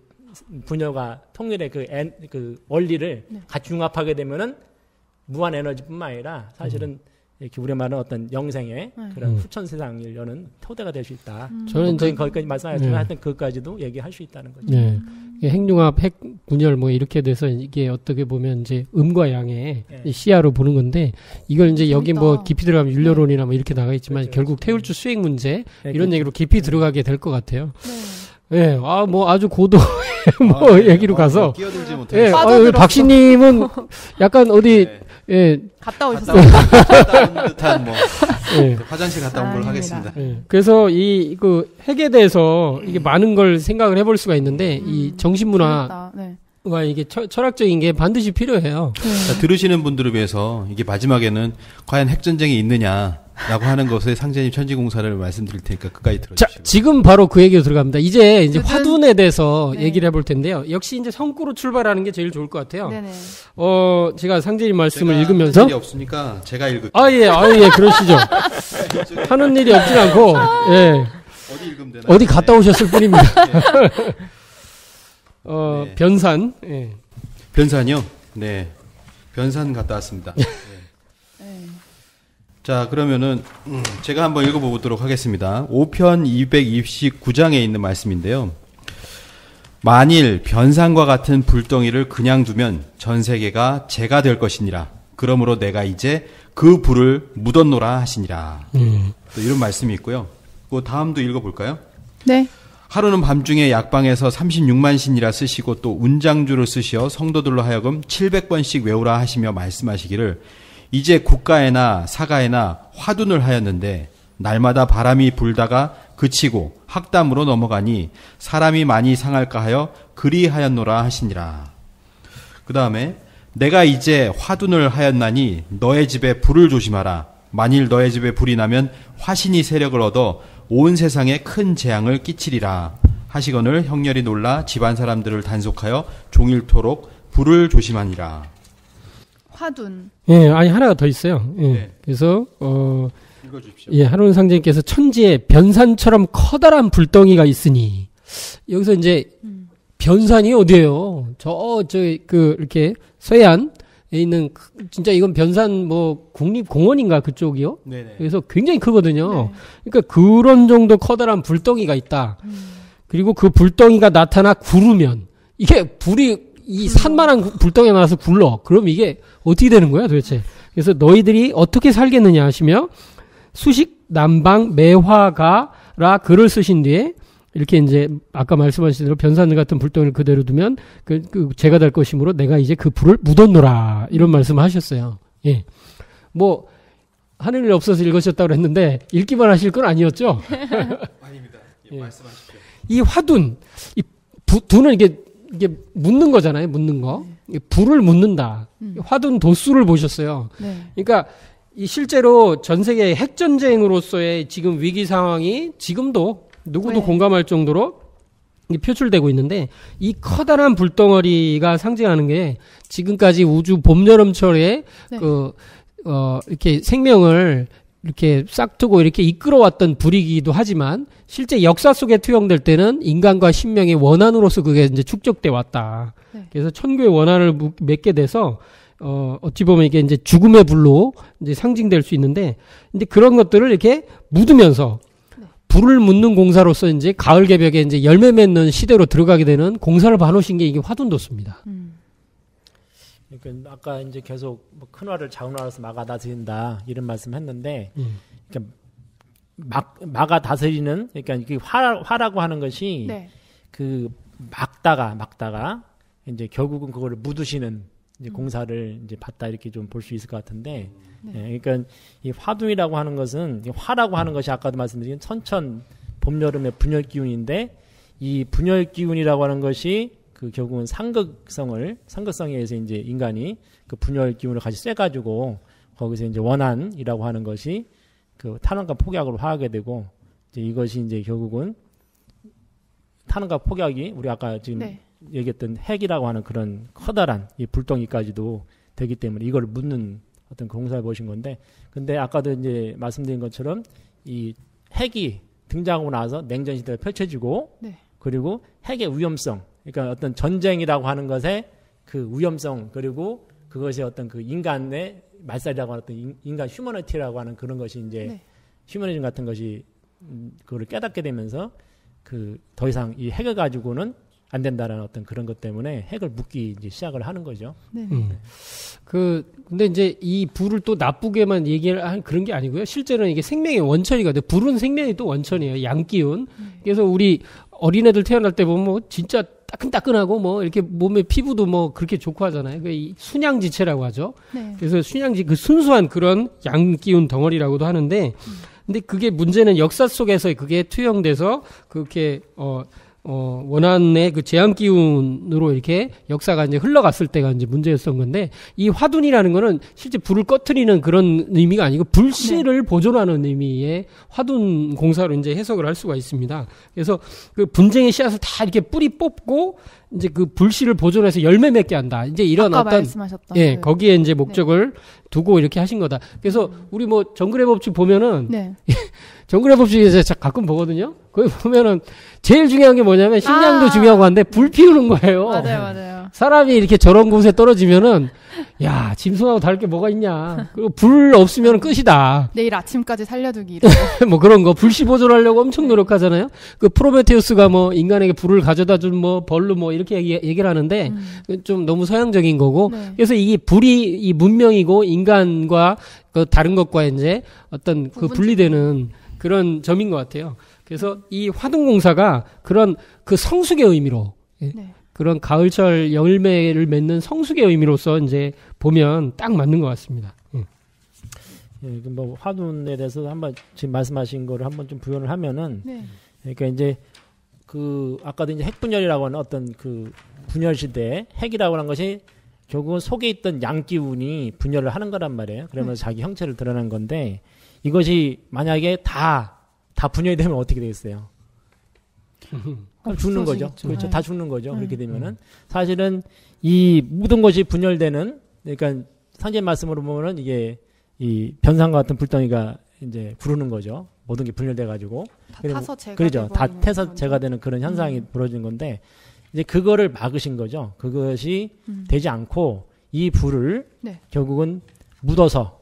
분열과 통일의 그 원리를 같이 융합하게 되면은 무한 에너지뿐만 아니라 사실은 이렇게 우리가 말하는 어떤 영생의 그런 후천 세상을 여는 토대가 될 수 있다. 저는 이제 거기까지 말씀하셨지만 하여튼 그것까지도 얘기할 수 있다는 거죠. 네. 핵융합, 핵 분열 뭐 이렇게 돼서 이게 어떻게 보면 이제 음과 양의 시야로 보는 건데 이걸 이제 여기 뭐 깊이 들어가면 율려론이나 뭐 이렇게 나가 있지만 그렇죠. 결국 태울주 수행 문제 이런 얘기로 깊이 들어가게 될 것 같아요. 네, 뭐 아주 고도의 뭐 얘기로 가서. 끼어들지 못해요. 박씨님은 약간 어디 갔다 오셨어요. 갔다 온 듯한 뭐 화장실 갔다 온 걸 하겠습니다. 그래서 그 핵에 대해서 이게 많은 걸 생각을 해볼 수가 있는데 이 정신문화와 이게 철학적인 게 반드시 필요해요. 자, 들으시는 분들을 위해서 이게 마지막에는 과연 핵전쟁이 있느냐라고 하는 것에 상제님 천지공사를 말씀드릴 테니까 끝까지 들어주시고. 자, 지금 바로 그 얘기로 들어갑니다. 이제 화둔에 대해서 얘기를 해볼 텐데요. 역시 이제 성구로 출발하는 게 제일 좋을 것 같아요. 네네. 제가 상제님 말씀을 읽으면서. 일이 없으니까 제가 읽을게요. 예, 그러시죠. 하는 일이 없진 않고, 어디 읽으면 되나요? 어디 갔다 오셨을 뿐입니다. 변산. 변산이요? 네. 변산 갔다 왔습니다. 자, 그러면은, 제가 한번 읽어보도록 하겠습니다. 5편 229장에 있는 말씀인데요. 만일 변산과 같은 불덩이를 그냥 두면 전 세계가 재가 될 것이니라. 그러므로 내가 이제 그 불을 묻었노라 하시니라. 또 이런 말씀이 있고요. 그 다음도 읽어볼까요? 네. 하루는 밤중에 약방에서 36만 신이라 쓰시고 또 운장주를 쓰시어 성도들로 하여금 700번씩 외우라 하시며 말씀하시기를 이제 국가에나 사가에나 화둔을 하였는데 날마다 바람이 불다가 그치고 학담으로 넘어가니 사람이 많이 상할까 하여 그리하였노라 하시니라. 그 다음에 내가 이제 화둔을 하였나니 너의 집에 불을 조심하라. 만일 너의 집에 불이 나면 화신이 세력을 얻어 온 세상에 큰 재앙을 끼치리라 하시거늘 형렬이 놀라 집안 사람들을 단속하여 종일토록 불을 조심하니라. 화둔. 예, 아니 하나가 더 있어요. 예. 네. 그래서 읽어주십시오. 예, 하루는 상제님께서 천지에 변산처럼 커다란 불덩이가 있으니 여기서 이제 변산이 어디예요? 이렇게 서해안에 있는 진짜 이건 변산 뭐 국립공원인가 그쪽이요? 네네. 그래서 굉장히 크거든요. 네. 그러니까 그런 정도 커다란 불덩이가 있다. 그리고 그 불덩이가 나타나 구르면 이게 불이 이 산만한 불덩이가 나와서 굴러. 그럼 이게 어떻게 되는 거야 도대체? 그래서 너희들이 어떻게 살겠느냐 하시며 수식 남방 매화가라 글을 쓰신 뒤에 이렇게 이제 아까 말씀하신 대로 변산들 같은 불덩이를 그대로 두면 재가 될 것이므로 내가 이제 그 불을 묻어놓으라 이런 말씀을 하셨어요. 예. 뭐 하는 일 없어서 읽으셨다고 했는데 읽기만 하실 건 아니었죠? 아닙니다. 예, 말씀하십시오. 이 화둔, 둔은 이게 묻는 거잖아요. 묻는 거. 불을 묻는다. 화둔 도수를 보셨어요. 네. 그러니까 이 실제로 전 세계 핵전쟁으로서의 지금 위기 상황이 지금도 누구도 공감할 정도로 표출되고 있는데 이 커다란 불덩어리가 상징하는 게 지금까지 우주 봄, 여름철에 이렇게 생명을 이렇게 싹두고 이렇게 이끌어왔던 불이기도 하지만 실제 역사 속에 투영될 때는 인간과 신명의 원한으로서 그게 이제 축적돼 왔다. 네. 그래서 천구의 원한을 맺게 돼서 어찌 보면 이게 이제 죽음의 불로 이제 상징될 수 있는데 근데 그런 것들을 이렇게 묻으면서 불을 묻는 공사로서 이제 가을 개벽에 이제 열매 맺는 시대로 들어가게 되는 공사를 봐놓으신 게 이게 화둔도수입니다. 그러니까 아까 이제 계속 뭐 큰 화를 작은 화로서 막아 다스린다 이런 말씀했는데, 그러니까 막아 다스리는 그러니까 이게 화라고 하는 것이 네. 그 막다가 이제 결국은 그거를 묻으시는 이제 공사를 이제 봤다 이렇게 좀 볼 수 있을 것 같은데. 네. 그러니까 이 화둔이라고 하는 것은 화라고 하는 것이 아까도 말씀드린 천천 봄 여름의 분열 기운인데 이 분열 기운이라고 하는 것이 그 결국은 상극성에 의해서 이제 인간이 그 분열 기운을 같이 쐬가지고 거기서 이제 원한이라고 하는 것이 그 탄원과 폭약으로 화하게 되고 이제 이것이 이제 결국은 탄원과 폭약이 우리 아까 지금 네. 얘기했던 핵이라고 하는 그런 커다란 이 불덩이까지도 되기 때문에 이걸 묻는 어떤 공사를 보신 건데, 근데 아까도 이제 말씀드린 것처럼 이 핵이 등장하고 나서 냉전 시대가 펼쳐지고, 네. 그리고 핵의 위험성, 그러니까 어떤 전쟁이라고 하는 것의 그 위험성, 그리고 그것이 어떤 그 인간의 말살이라고 하는 어떤 인간 휴머니티라고 하는 그런 것이 이제 네. 휴머니즘 같은 것이 그거를 깨닫게 되면서 그 더 이상 이 핵을 가지고는 안 된다라는 어떤 그런 것 때문에 핵을 묻기 이제 시작을 하는 거죠. 네. 근데 이제 이 불을 또 나쁘게만 얘기를 한 그런 게 아니고요. 실제로는 이게 생명의 원천이거든요. 불은 생명이 또 원천이에요. 양기운. 그래서 우리 어린애들 태어날 때 보면 뭐 진짜 따끈따끈하고 뭐 이렇게 몸에 피부도 뭐 그렇게 좋고 하잖아요. 그 순양지체라고 하죠. 네. 그래서 순양지 그 순수한 그런 양기운 덩어리라고도 하는데, 근데 그게 문제는 역사 속에서 그게 투영돼서 그렇게 원한의 그 제한 기운으로 이렇게 역사가 이제 흘러갔을 때가 이제 문제였던 건데, 이 화둔이라는 거는 실제 불을 꺼트리는 그런 의미가 아니고 불씨를 네. 보존하는 의미의 화둔 공사로 이제 해석을 할 수가 있습니다. 그래서 그 분쟁의 씨앗을 다 이렇게 뿌리 뽑고 이제 그 불씨를 보존해서 열매 맺게 한다. 이제 이런 아까 어떤 말씀하셨던 예, 거기에 이제 목적을 네. 두고 이렇게 하신 거다. 그래서 우리 뭐 정글의 법칙 보면은 네. 정글의 법칙에서 가끔 보거든요. 거기 보면은 제일 중요한 게 뭐냐면 식량도 중요하고 한데 불 피우는 거예요. 맞아요. 사람이 이렇게 저런 곳에 떨어지면은 야, 짐승하고 다를 게 뭐가 있냐. 그리고 불 없으면 끝이다. 내일 아침까지 살려두기. 뭐 그런 거. 불씨 보존하려고 엄청 노력하잖아요. 그 프로메테우스가 뭐 인간에게 불을 가져다 준 뭐 벌로 뭐 이렇게 얘기를 하는데 좀 너무 서양적인 거고. 네. 그래서 이 불이 이 문명이고 인간과 그 다른 것과 이제 어떤 그 분리되는 그런 점인 것 같아요. 그래서 이 화둔공사가 그런 그 성숙의 의미로. 네. 그런 가을철 열매를 맺는 성숙의 의미로서 이제 보면 딱 맞는 것 같습니다. 예, 뭐 화둔에 대해서 한번 지금 말씀하신 거를 한번 좀 부연을 하면은, 네. 그러니까 이제 그 아까도 이제 핵분열이라고 하는 어떤 그 분열 시대 핵이라고 하는 것이 결국은 속에 있던 양기운이 분열을 하는 거란 말이에요. 그러면서 자기 형체를 드러낸 건데 이것이 만약에 다 분열이 되면 어떻게 되겠어요? 그럼 죽는 거죠. 그렇죠. 다 죽는 거죠. 그렇게 되면은 사실은 이 모든 것이 분열되는, 그러니까 상제 말씀으로 보면은 이게 이 변상과 같은 불덩이가 이제 구르는 거죠. 모든 게 분열돼 가지고 타서 제가 그렇죠. 다 태서 제가 되는 그런 현상이 벌어지는 건데 이제 그거를 막으신 거죠. 그것이 되지 않고 이 불을 네. 결국은 묻어서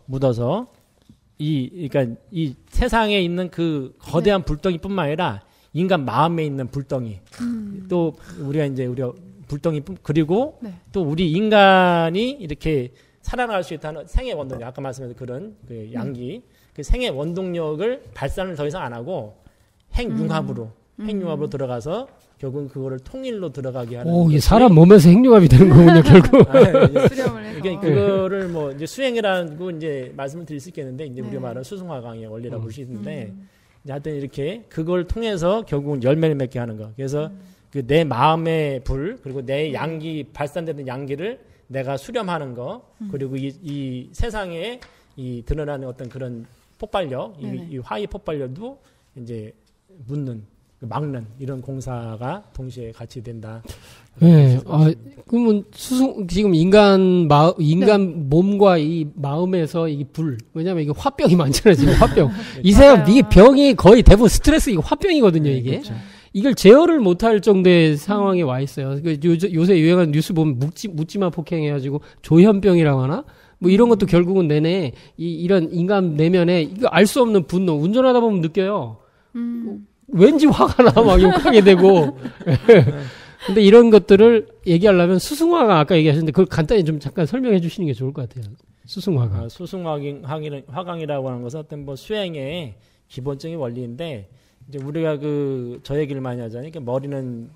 그러니까 이 세상에 있는 그 거대한 불덩이뿐만 아니라 인간 마음에 있는 불덩이 또 우리가 불덩이 그리고 네. 또 우리 인간이 이렇게 살아나갈 수 있다는 생의 원동력, 아까 말씀드린 그런 그 양기, 그 생의 원동력을 발산을 더 이상 안 하고 핵융합으로 들어가서 결국은 그거를 통일로 들어가게 하는. 오, 이게 사람 몸에서 핵융합이 되는 거군요, 결국. 수렴을 해서. 그거를 뭐 이제 수행이라고 이제 말씀을 드릴 수 있겠는데 이제 우리가 말하는 수승화강의 원리라고 볼 수 있는데 이제 하여튼 이렇게 그걸 통해서 결국은 열매를 맺게 하는 거. 그래서 그 내 마음의 불 그리고 내 양기 발산되는 양기를 내가 수렴하는 거 그리고 이 세상에 이 드러나는 어떤 그런 폭발력, 이 화의 폭발력도 이제 막는 이런 공사가 동시에 같이 된다. 네. 그러면 지금 인간 몸과 이 마음에서 이 왜냐면 이게 화병이 많잖아요, 지금 화병. 이 세상, 이게 병이 거의 대부분 스트레스, 이거 화병이거든요, 이게. 그렇죠. 이걸 제어를 못할 정도의 상황에 와 있어요. 요새 유행하는 뉴스 보면 묻지마 폭행해가지고 조현병이라고 하나? 뭐 이런 것도 결국은 내내 이런 인간 내면에 이거 알 수 없는 분노, 운전하다 보면 느껴요. 왠지 화가 나, 막 욕하게 되고. 근데 이런 것들을 얘기하려면 수승화가 아까 얘기하셨는데 그걸 간단히 좀 잠깐 설명해 주시는 게 좋을 것 같아요. 수승화가. 수승화강이라고 하는 것은 어떤 뭐 수행의 기본적인 원리인데 이제 우리가 저 얘기를 많이 하잖아요. 그러니까 머리는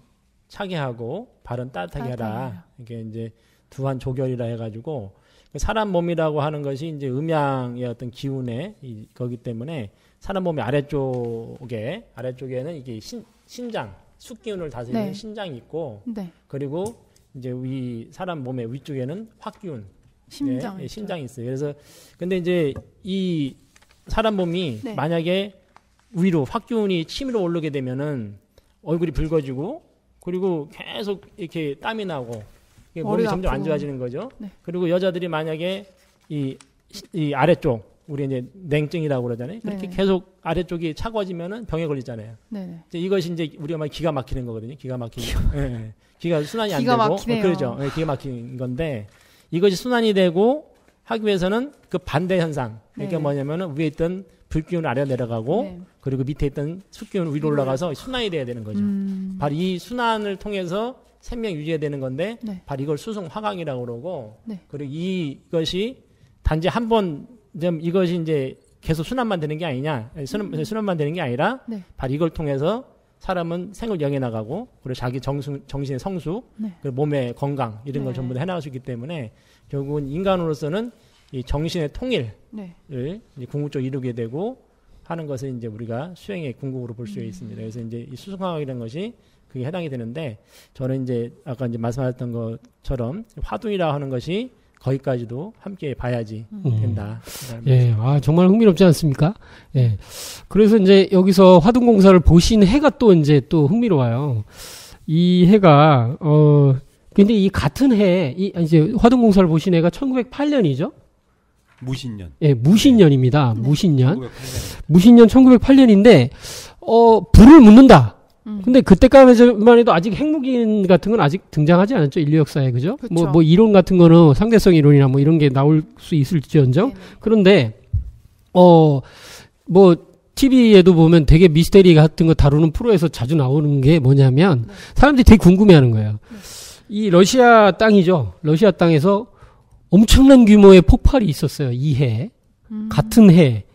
차게 하고 발은 따뜻하게 하라. 이게 이제 두한 조결이라 해가지고 사람 몸이라고 하는 것이 이제 음양의 어떤 기운의 거기 때문에 사람 몸의 아래쪽에는 이게 신장, 숙기운을 다스리는 신장이 있고, 그리고 이제 이 사람 몸의 위쪽에는 화기운, 신장이 있어요. 그래서 근데 이제 이 사람 몸이 만약에 위로 화기운이 치밀어 오르게 되면은 얼굴이 붉어지고, 그리고 계속 이렇게 땀이 나고, 몸이 점점 안 좋아지는 거죠. 그리고 여자들이 만약에 이 아래쪽 우리 이제 냉증이라고 그러잖아요. 그렇게 계속 아래쪽이 차가워지면은 병에 걸리잖아요. 이것이 이제 우리가 말 기가 막히는 거거든요. 기가 막히는. 기가 순환이 안 되고. 그렇죠. 기가 막힌 건데 이것이 순환이 되고 하기 위해서는 그 반대 현상. 그러니까 뭐냐면은 위에 있던 불기운을 아래 내려가고 그리고 밑에 있던 숙기운을 위로 올라가서 순환이 돼야 되는 거죠. 바로 이 순환을 통해서 생명 유지해야 되는 건데 바로 이걸 수승화강이라고 그러고 그리고 이것이 단지 한 번 이것이 이제 계속 순환만 되는 게 아니냐, 순환만 되는 게 아니라 바로 이걸 통해서 사람은 생을 영해 나가고 그리고 자기 정신의 성숙, 그리고 몸의 건강 이런 걸 전부 다 해나갈 수 있기 때문에 결국은 인간으로서는 이 정신의 통일을 궁극적으로 이루게 되고 하는 것을 이제 우리가 수행의 궁극으로 볼 수 있습니다. 그래서 이제 이 수승화강이라는 것이 그게 해당이 되는데 저는 이제 아까 이제 말씀하셨던 것처럼 화두이라 하는 것이 거기까지도 함께 봐야지 된다. 예, 정말 흥미롭지 않습니까? 예. 그래서 이제 여기서 화둔공사를 보신 해가 또 이제 또 흥미로워요. 이 해가, 근데 이 같은 해, 이제 화둔공사를 보신 해가 1908년이죠? 무신년. 예, 무신년입니다. 무신년. 1908년. 무신년 1908년인데, 불을 묻는다. 근데 그때까지만 해도 아직 핵무기 같은 건 아직 등장하지 않았죠, 인류 역사에. 그죠? 뭐 이론 같은 거는 상대성 이론이나 뭐 이런 게 나올 수 있을지언정. 그런데 뭐 TV에도 보면 되게 미스테리 같은 거 다루는 프로에서 자주 나오는 게 뭐냐면 사람들이 되게 궁금해하는 거예요. 이 러시아 땅이죠. 러시아 땅에서 엄청난 규모의 폭발이 있었어요. 이 해. 같은 해.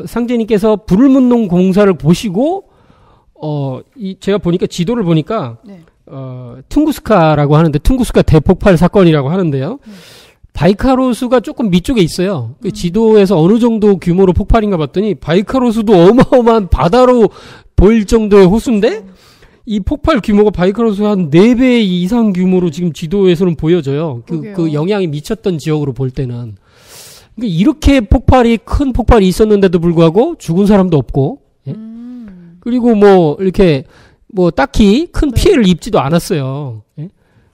상제님께서 불을 묻는 공사를 보시고 제가 보니까 지도를 보니까 퉁구스카라고 하는데 퉁구스카 대폭발 사건이라고 하는데요. 바이카로스가 조금 밑쪽에 있어요. 그 지도에서 어느 정도 규모로 폭발인가 봤더니 바이카로스도 어마어마한 바다로 보일 정도의 호수인데 이 폭발 규모가 바이카로스 한 4배 이상 규모로 지금 지도에서는 보여져요. 그 영향이 미쳤던 지역으로 볼 때는. 그러니까 이렇게 큰 폭발이 있었는데도 불구하고 죽은 사람도 없고, 예? 그리고 뭐 이렇게 뭐 딱히 큰 피해를 입지도 않았어요. 예?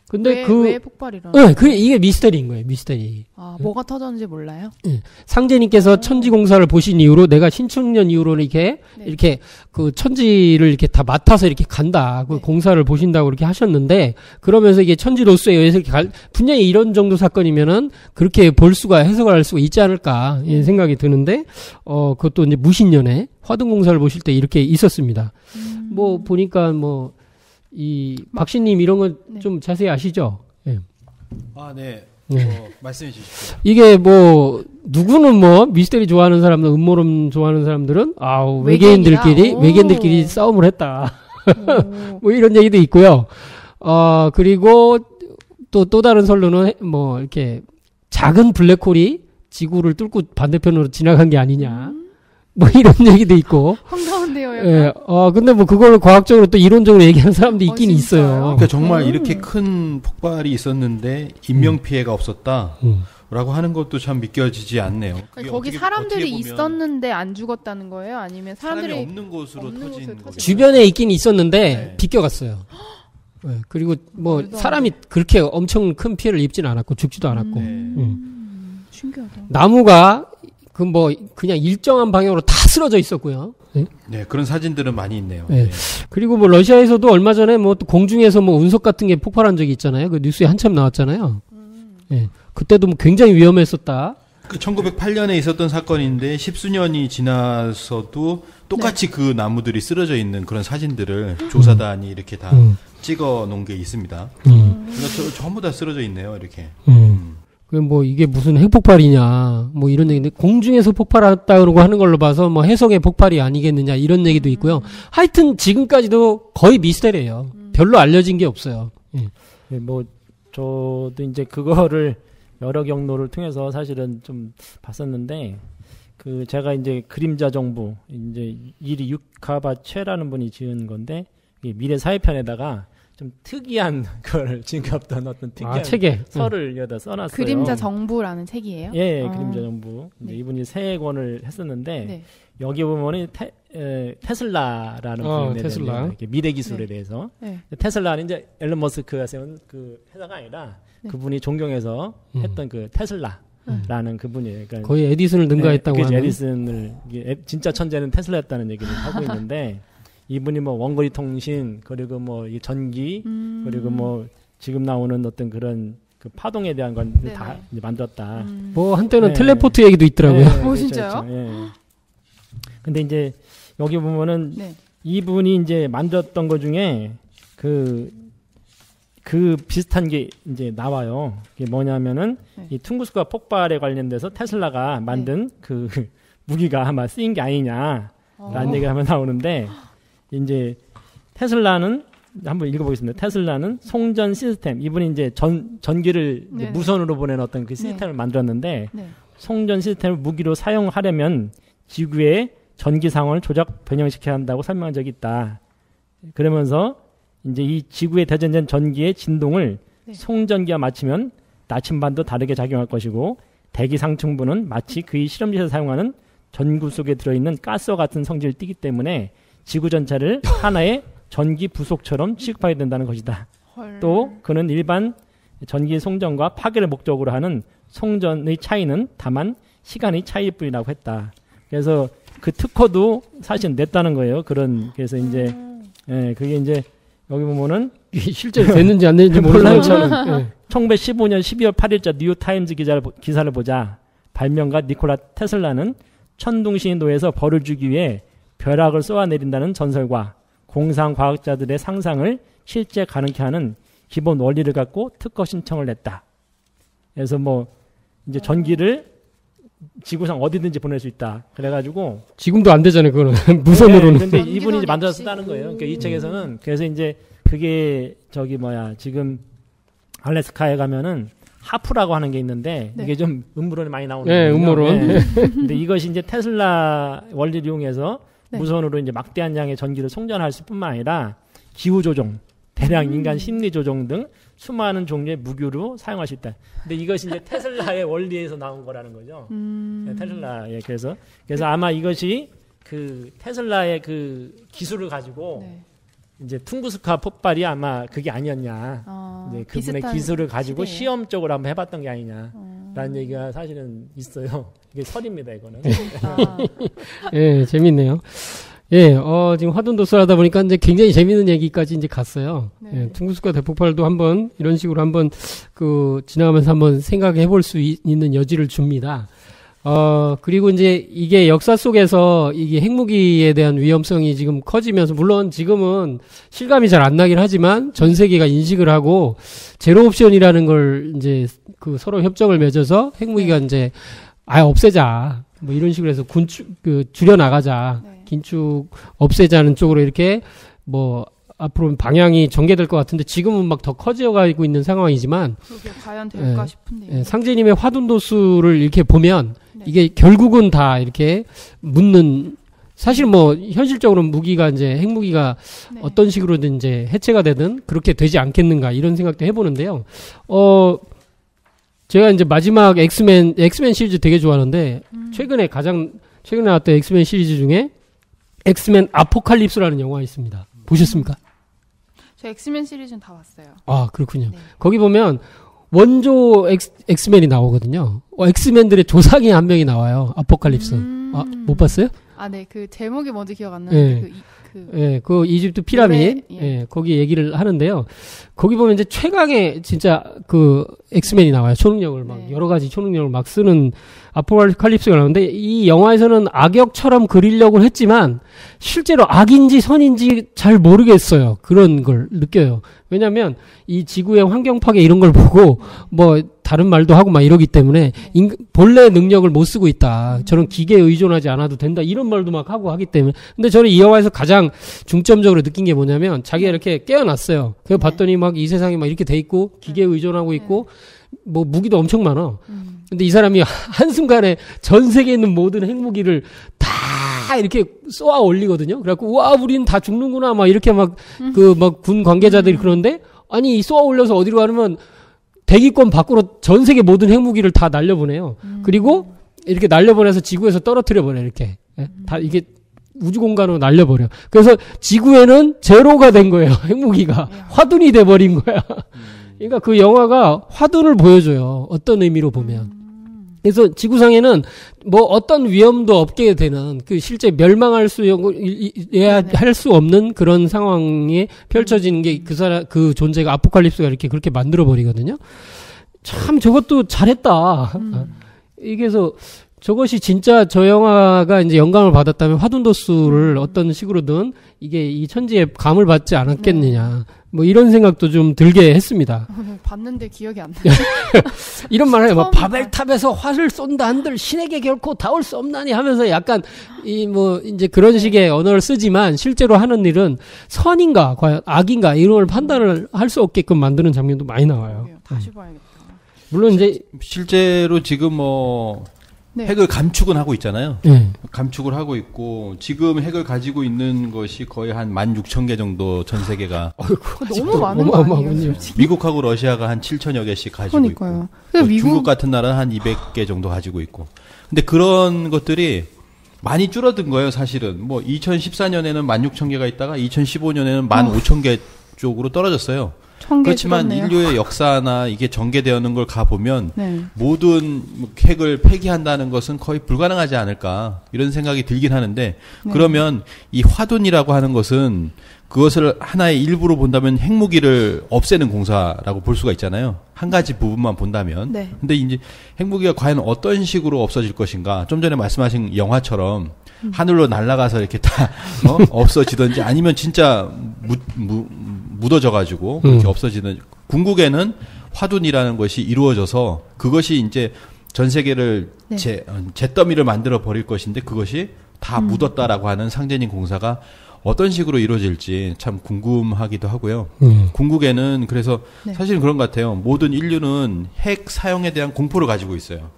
근데 왜 폭발이라는? 네, 이게 미스터리인 거예요, 미스터리. 아, 뭐가 터졌는지 몰라요? 네. 상제님께서 천지 공사를 보신 이후로 내가 신축년 이후로는 이렇게 그 천지를 이렇게 다 맡아서 이렇게 간다. 그 공사를 보신다고 그렇게 하셨는데, 그러면서 이게 천지로서에 의해서 이렇게 분명히 이런 정도 사건이면은 그렇게 볼 수가, 해석을 할 수가 있지 않을까, 이런 생각이 드는데, 그것도 이제 무신년에 화등 공사를 보실 때 이렇게 있었습니다. 뭐, 보니까 박신님 이런 건 좀 자세히 아시죠? 예. 아, 네. 말씀해 주십시오. 이게 누구는 미스터리 좋아하는 사람들, 음모론 좋아하는 사람들은, 외계인들끼리 싸움을 했다. 뭐 이런 얘기도 있고요. 그리고 또 다른 설로는 이렇게 작은 블랙홀이 지구를 뚫고 반대편으로 지나간 게 아니냐. 뭐 이런 얘기도 있고. 황당한데요, 약간. 예. 근데 그걸 과학적으로 또 이론적으로 얘기하는 사람도 있긴 있어요. 그러니까 정말 이렇게 큰 폭발이 있었는데 인명 피해가 없었다. 라고 하는 것도 참 믿겨지지 않네요. 그러니까 거기 사람들이 있었는데 안 죽었다는 거예요? 아니면 사람이 없는 곳으로 터진 거예요? 주변에 있긴 있었는데 비껴갔어요. 네. 그리고 사람이 그렇게 엄청 큰 피해를 입지는 않았고 죽지도 않았고. 신기하다. 나무가 그냥 일정한 방향으로 다 쓰러져 있었고요. 네? 네, 그런 사진들은 많이 있네요. 네. 그리고 러시아에서도 얼마 전에 공중에서 운석 같은 게 폭발한 적이 있잖아요. 그 뉴스에 한참 나왔잖아요. 네. 그때도 굉장히 위험했었다. 그 1908년에 있었던 사건인데 10수년이 지나서도 똑같이 그 나무들이 쓰러져 있는 그런 사진들을 조사단이 이렇게 다 찍어 놓은 게 있습니다. 그러니까 전부 다 쓰러져 있네요, 이렇게. 이게 무슨 핵폭발이냐, 이런 얘기인데, 공중에서 폭발했다 그러고 하는 걸로 봐서, 해성의 폭발이 아니겠느냐, 이런 얘기도 있고요. 하여튼, 지금까지도 거의 미스터리예요. 별로 알려진 게 없어요. 예. 저도 이제 그거를 여러 경로를 통해서 사실은 좀 봤었는데, 제가 이제 그림자 정부, 이제 이리 유카바체라는 분이 지은 건데, 미래 사회편에다가 좀 특이한 걸 지급했던 어떤 특이한 책에 설을 여기다 써놨어요. 그림자 정부라는 책이에요? 예, 그림자 정부. 네. 이분이 3권을 했었는데 여기 보면은 테슬라라는 분에 대한 미래 기술에 대해서 테슬라는 이제 앨런 머스크가 세운 그 회사가 아니라 그분이 존경해서 했던 그 테슬라라는 그분이에요. 그러니까 거의 에디슨을 능가했다고 하는. 에디슨을 진짜 천재는 테슬라였다는 얘기를 하고 있는데. 이분이 원거리 통신, 그리고 이 전기, 그리고 지금 나오는 어떤 그런 그 파동에 대한 건 다 만들었다. 한때는 텔레포트 얘기도 있더라고요. 진짜요? 근데 이제 여기 보면은 이분이 이제 만들었던 것 중에 그 비슷한 게 이제 나와요. 그게 뭐냐면은 이 퉁구스카 폭발에 관련돼서 테슬라가 만든 그 무기가 아마 쓰인 게 아니냐라는 얘기가 한번 나오는데 이제 테슬라는 한번 읽어보겠습니다. 테슬라는 송전 시스템, 이분이 이제 전기를 이제 무선으로 보내는 어떤 그 시스템을 만들었는데 송전 시스템을 무기로 사용하려면 지구의 전기 상황을 조작 변형시켜야 한다고 설명한 적이 있다. 그러면서 이제 이 지구에 대전된 전기의 진동을 송전기와 맞추면 나침반도 다르게 작용할 것이고 대기 상층부는 마치 그의 실험실에서 사용하는 전구 속에 들어있는 가스와 같은 성질을 띠기 때문에 지구 전체를 하나의 전기 부속처럼 취급하게 된다는 것이다. 또 그는 일반 전기 송전과 파괴를 목적으로 하는 송전의 차이는 다만 시간의 차이일 뿐이라고 했다. 그래서 그 특허도 사실 냈다는 거예요. 그래서 이제 그게 이제 여기 보면은 실제로 됐는지 안 됐는지 몰라요. 1915년 12월 8일자 뉴욕타임즈 기사를 보자 발명가 니콜라 테슬라는 천둥신이 노에서 벌을 주기 위해 벼락을 쏘아내린다는 전설과 공상 과학자들의 상상을 실제 가능케 하는 기본 원리를 갖고 특허 신청을 냈다. 그래서 이제 전기를 지구상 어디든지 보낼 수 있다. 그래가지고 지금도 안 되잖아요. 그거는 무선으로는. 근데 이분이 이제 만들어서 쓰다는 거예요. 그러니까 이 책에서는 그래서 이제 그게 지금 알래스카에 가면은 하프라고 하는 게 있는데 네. 이게 좀 음모론이 많이 나오는 네, 거예요. 음모론. 네. 근데 이것이 이제 테슬라 원리를 이용해서 네. 무선으로 이제 막대한 양의 전기를 송전할 뿐만 아니라 기후 조종, 대량 인간 심리 조종 등 수많은 종류의 무기로 사용할 수 있다. 근데 이것이 이제 테슬라의 원리에서 나온 거라는 거죠. 네, 테슬라의 그래서 아마 이것이 그 테슬라의 그 기술을 가지고 네. 이제 퉁구스카 폭발이 아마 그게 아니었냐. 이제 그분의 기술을 가지고 시대예요. 시험적으로 한번 해봤던 게 아니냐라는 얘기가 사실은 있어요. 이게 설입니다, 이거는. 예, 재밌네요. 예, 지금 화둔도수 하다 보니까 이제 굉장히 재밌는 얘기까지 이제 갔어요. 네. 예, 퉁구스카 대폭발도 한번 이런 식으로 한번 지나가면서 한번 생각해 볼 수 있는 여지를 줍니다. 그리고 이제 이게 역사 속에서 이게 핵무기에 대한 위험성이 지금 커지면서, 물론 지금은 실감이 잘 안 나긴 하지만 전 세계가 인식을 하고 제로 옵션이라는 걸 이제 그 서로 협정을 맺어서 핵무기가 이제 아예 없애자. 뭐 이런 식으로 해서 줄여나가자. 네. 긴축 없애자는 쪽으로 이렇게 뭐 앞으로 방향이 전개될 것 같은데 지금은 막 더 커져가고 있는 상황이지만 그게 과연 될까 싶은데요. 예, 상제님의 화둔도수를 이렇게 보면 네. 이게 결국은 다 이렇게 묻는, 사실 뭐 현실적으로 무기가 이제 핵무기가 네. 어떤 식으로든 이제 해체가 되든 그렇게 되지 않겠는가 이런 생각도 해보는데요. 제가 이제 마지막 엑스맨 시리즈 되게 좋아하는데 최근에 나왔던 엑스맨 시리즈 중에 엑스맨 아포칼립스라는 영화 있습니다. 보셨습니까? 저 엑스맨 시리즈는 다 봤어요. 아, 그렇군요. 네. 거기 보면 원조 엑스맨이 나오거든요. 엑스맨들의 조상이 한 명이 나와요. 아포칼립스. 아, 못 봤어요? 아, 네. 그 제목이 뭔지 기억 안 나는데 네. 그 이집트 피라미드, 거기 얘기를 하는데요. 거기 보면 이제 최강의 진짜 그 엑스맨이 나와요. 초능력을 막, 여러 가지 초능력을 막 쓰는 아포칼립스가 나오는데, 이 영화에서는 악역처럼 그리려고 했지만, 실제로 악인지 선인지 잘 모르겠어요. 그런 걸 느껴요. 왜냐면, 이 지구의 환경 파괴 이런 걸 보고, 뭐, 다른 말도 하고 막 이러기 때문에, 본래 능력을 못 쓰고 있다. 저런 기계에 의존하지 않아도 된다. 이런 말도 막 하고 하기 때문에. 근데 저는 이 영화에서 가장 중점적으로 느낀 게 뭐냐면, 자기가 이렇게 깨어났어요. 그래서 봤더니 막 이 세상이 막 이렇게 돼 있고, 기계에 의존하고 있고, 뭐, 무기도 엄청 많아. 근데 이 사람이 한순간에 전 세계에 있는 모든 핵무기를 다 이렇게 쏘아 올리거든요. 그래갖고, 우와, 우린 다 죽는구나. 막 이렇게 막, 군 관계자들이 그러는데, 아니, 이 쏘아 올려서 어디로 가냐면, 대기권 밖으로 전 세계 모든 핵무기를 다 날려보내요. 그리고 이렇게 날려보내서 지구에서 떨어뜨려버려, 이렇게. 다 이게 우주 공간으로 날려버려. 그래서 지구에는 제로가 된 거예요, 핵무기가. 화둔이 돼버린 거야. 그러니까 그 영화가 화둔을 보여줘요. 어떤 의미로 보면. 그래서 지구상에는 뭐 어떤 위험도 없게 되는, 그 실제 멸망할 할 수 없는 그런 상황에 펼쳐지는 게 그 존재가 아포칼립스가 이렇게 그렇게 만들어 버리거든요. 참 저것도 잘했다. 이게서 저것이 진짜 저 영화가 이제 영감을 받았다면 화둔도수를 어떤 식으로든 이게 이 천지에 감을 받지 않았겠느냐. 뭐 이런 생각도 좀 들게 했습니다. 봤는데 기억이 안 나요. 이런 말을 해요. 뭐 바벨탑에서 화를 쏜다 한들 신에게 결코 닿을 수 없나니 하면서 약간 이제 그런 식의 언어를 쓰지만 실제로 하는 일은 선인가 과연 악인가 이런 걸 판단을 할 수 없게끔 만드는 장면도 많이 나와요. 다시 봐야겠다. 물론 이제 실제로 지금 핵을 감축은 하고 있잖아요. 감축을 하고 있고 지금 핵을 가지고 있는 것이 거의 한 16,000개 정도 전 세계가. 너무 많은 거 아니에요? 미국하고 러시아가 한 7,000여 개씩 가지고 그러니까요. 있고 중국 같은 나라는 한 200개 정도 가지고 있고. 근데 그런 것들이 많이 줄어든 거예요, 사실은. 뭐 2014년에는 16,000개가 있다가 2015년에는 15,000개 쪽으로 떨어졌어요. 그렇지만 줄었네요. 인류의 역사나 이게 전개되는 걸 가보면 모든 핵을 폐기한다는 것은 거의 불가능하지 않을까 이런 생각이 들긴 하는데 그러면 이 화둔이라고 하는 것은 그것을 하나의 일부로 본다면 핵무기를 없애는 공사라고 볼 수가 있잖아요. 한 가지 부분만 본다면. 근데 이제 핵무기가 과연 어떤 식으로 없어질 것인가. 좀 전에 말씀하신 영화처럼 하늘로 날아가서 이렇게 다 없어지든지 아니면 진짜 묻어져가지고 그렇게 없어지는. 궁극에는 화둔이라는 것이 이루어져서 그것이 이제 전 세계를 잿더미를 만들어 버릴 것인데 그것이 다 묻었다라고 하는 상제님 공사가 어떤 식으로 이루어질지 참 궁금하기도 하고요. 궁극에는 그래서 네. 사실은 그런 것 같아요. 모든 인류는 핵 사용에 대한 공포를 가지고 있어요.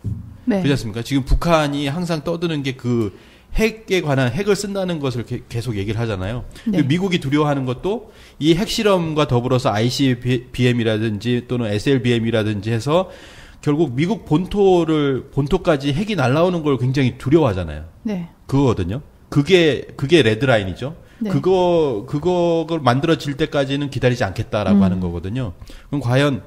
네. 그렇지 않습니까? 지금 북한이 항상 떠드는 게 그 핵에 관한 핵을 쓴다는 것을 계속 얘기를 하잖아요. 네. 미국이 두려워하는 것도 이 핵실험과 더불어서 ICBM이라든지 또는 SLBM이라든지 해서 결국 미국 본토까지 핵이 날아오는 걸 굉장히 두려워하잖아요. 네. 그거거든요. 그게 레드라인이죠. 네. 그거를 만들어질 때까지는 기다리지 않겠다라고 하는 거거든요. 그럼 과연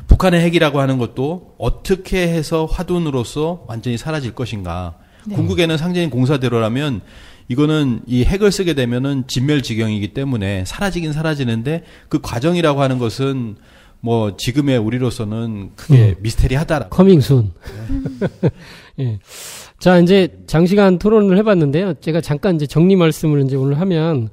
북한의 핵이라고 하는 것도 어떻게 해서 화둔으로서 완전히 사라질 것인가. 네. 궁극에는 상제인 공사대로라면 이거는 이 핵을 쓰게 되면은 진멸지경이기 때문에 사라지긴 사라지는데 그 과정이라고 하는 것은 뭐 지금의 우리로서는 크게 미스테리하다. 커밍순. 예. 자, 이제 장시간 토론을 해봤는데요. 제가 잠깐 이제 정리 말씀을 이제 오늘 하면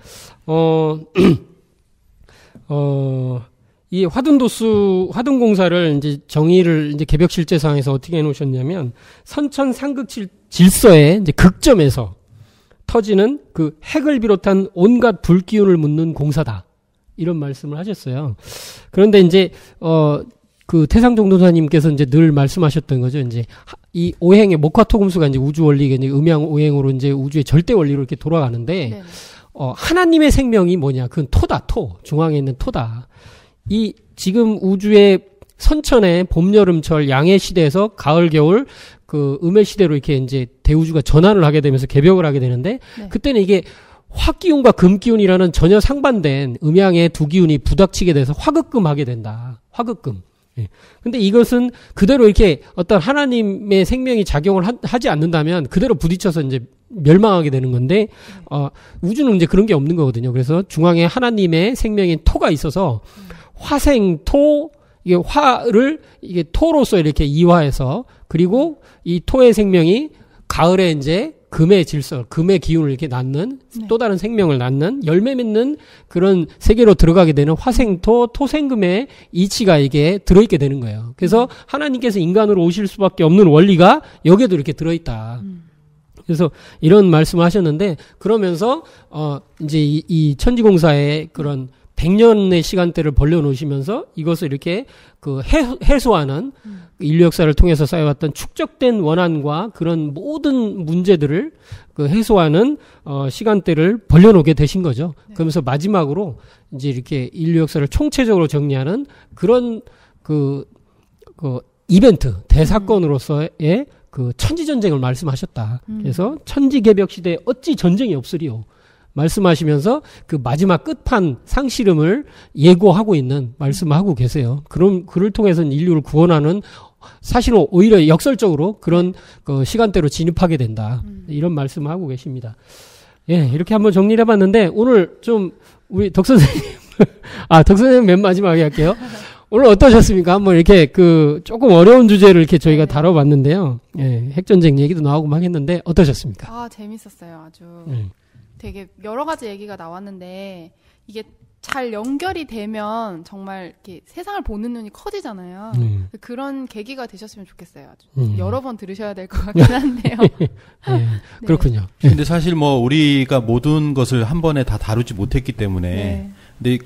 이 화둔공사를 이제 정의를 이제 개벽실제상에서 어떻게 해놓으셨냐면 선천 상극 질서의 이제 극점에서 터지는 그 핵을 비롯한 온갖 불기운을 묻는 공사다. 이런 말씀을 하셨어요. 그런데 이제 그 태상종도사님께서 이제 늘 말씀하셨던 거죠. 이제 이 오행의 목화토금수가 이제 우주 원리가 이제 음양 오행으로 이제 우주의 절대 원리로 이렇게 돌아가는데 네. 하나님의 생명이 뭐냐? 그건 토다. 중앙에 있는 토다. 이 지금 우주의 선천의 봄, 여름, 철, 양의 시대에서 가을, 겨울 그 음의 시대로 이렇게 이제 대우주가 전환을 하게 되면서 개벽을 하게 되는데 네. 그때는 이게 화기운과 금기운이라는 전혀 상반된 음양의 두 기운이 부닥치게 돼서 화극금하게 된다. 화극금. 예. 근데 이것은 그대로 이렇게 어떤 하나님의 생명이 작용을 하지 않는다면 그대로 부딪혀서 이제 멸망하게 되는 건데, 우주는 이제 그런 게 없는 거거든요. 그래서 중앙에 하나님의 생명인 토가 있어서 화생토, 이게 화를 이게 토로서 이렇게 이화해서 그리고 이 토의 생명이 가을에 이제 금의 질서, 금의 기운을 이렇게 낳는 네. 또 다른 생명을 낳는 열매 맺는 그런 세계로 들어가게 되는 화생토, 토생금의 이치가 이게 들어있게 되는 거예요. 그래서 하나님께서 인간으로 오실 수밖에 없는 원리가 여기에도 이렇게 들어있다. 그래서 이런 말씀을 하셨는데 그러면서 이제 이 천지공사의 그런 100년의 시간대를 벌려놓으시면서 이것을 이렇게 그 해소하는 인류 역사를 통해서 쌓여왔던 축적된 원한과 그런 모든 문제들을 그 해소하는 시간대를 벌려놓게 되신 거죠. 네. 그러면서 마지막으로 이제 이렇게 인류 역사를 총체적으로 정리하는 그런 그 이벤트 대사건으로서의 그 천지전쟁을 말씀하셨다. 그래서 천지개벽 시대에 어찌 전쟁이 없으리요. 말씀하시면서 그 마지막 끝판 상실음을 예고하고 있는 말씀하고 계세요. 그럼 그를 통해서는 인류를 구원하는 사실은 오히려 역설적으로 그런 그 시간대로 진입하게 된다. 이런 말씀을 하고 계십니다. 예, 이렇게 한번 정리를 해봤는데 오늘 좀 우리 덕 선생님, 덕 선생님 맨 마지막에 할게요. 오늘 어떠셨습니까? 한번 이렇게 그 조금 어려운 주제를 이렇게 저희가 다뤄봤는데요. 예, 핵전쟁 얘기도 나오고 막 했는데 어떠셨습니까? 재밌었어요. 아주. 되게 여러 가지 얘기가 나왔는데 이게 잘 연결이 되면 정말 이렇게 세상을 보는 눈이 커지잖아요. 그런 계기가 되셨으면 좋겠어요. 아주. 여러 번 들으셔야 될 것 같긴 한데요. 네, 그렇군요. 근데 사실 뭐 우리가 모든 것을 한 번에 다 다루지 못했기 때문에 네. 근데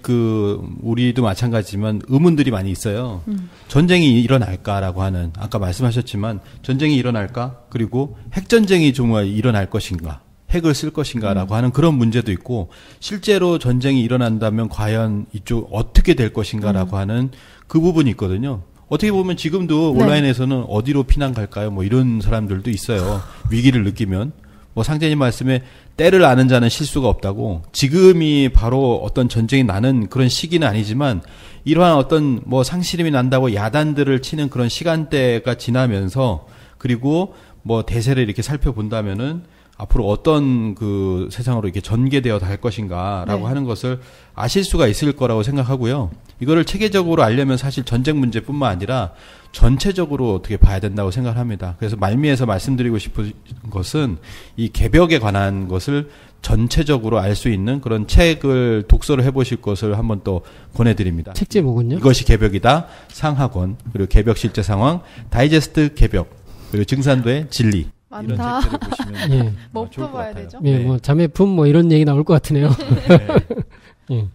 우리도 마찬가지지만 의문들이 많이 있어요. 전쟁이 일어날까라고 하는 아까 말씀하셨지만 전쟁이 일어날까? 그리고 핵전쟁이 정말 일어날 것인가? 핵을 쓸 것인가라고 하는 그런 문제도 있고 실제로 전쟁이 일어난다면 과연 이쪽 어떻게 될 것인가라고 하는 그 부분이 있거든요. 어떻게 보면 지금도 온라인에서는 어디로 피난 갈까요? 뭐 이런 사람들도 있어요. 위기를 느끼면. 뭐 상제님 말씀에 때를 아는 자는 실수가 없다고 지금이 바로 어떤 전쟁이 나는 그런 시기는 아니지만 이러한 어떤 뭐 상실임이 난다고 야단들을 치는 그런 시간대가 지나면서 그리고 뭐 대세를 이렇게 살펴본다면은 앞으로 어떤 그 세상으로 이렇게 전개되어 갈 것인가라고 하는 것을 아실 수가 있을 거라고 생각하고요. 이거를 체계적으로 알려면 사실 전쟁 문제뿐만 아니라 전체적으로 어떻게 봐야 된다고 생각합니다. 그래서 말미에서 말씀드리고 싶은 것은 이 개벽에 관한 것을 전체적으로 알 수 있는 그런 책을 독서를 해보실 것을 한번 또 권해드립니다. 책 제목은요? 이것이 개벽이다. 상학원 그리고 개벽 실제 상황 다이제스트 개벽 그리고 증산도의 진리 이런 책들을 보시면 예. 뭐부터 봐야 되죠? 예, 뭐 자매품 뭐 이런 얘기 나올 것 같으네요. 예.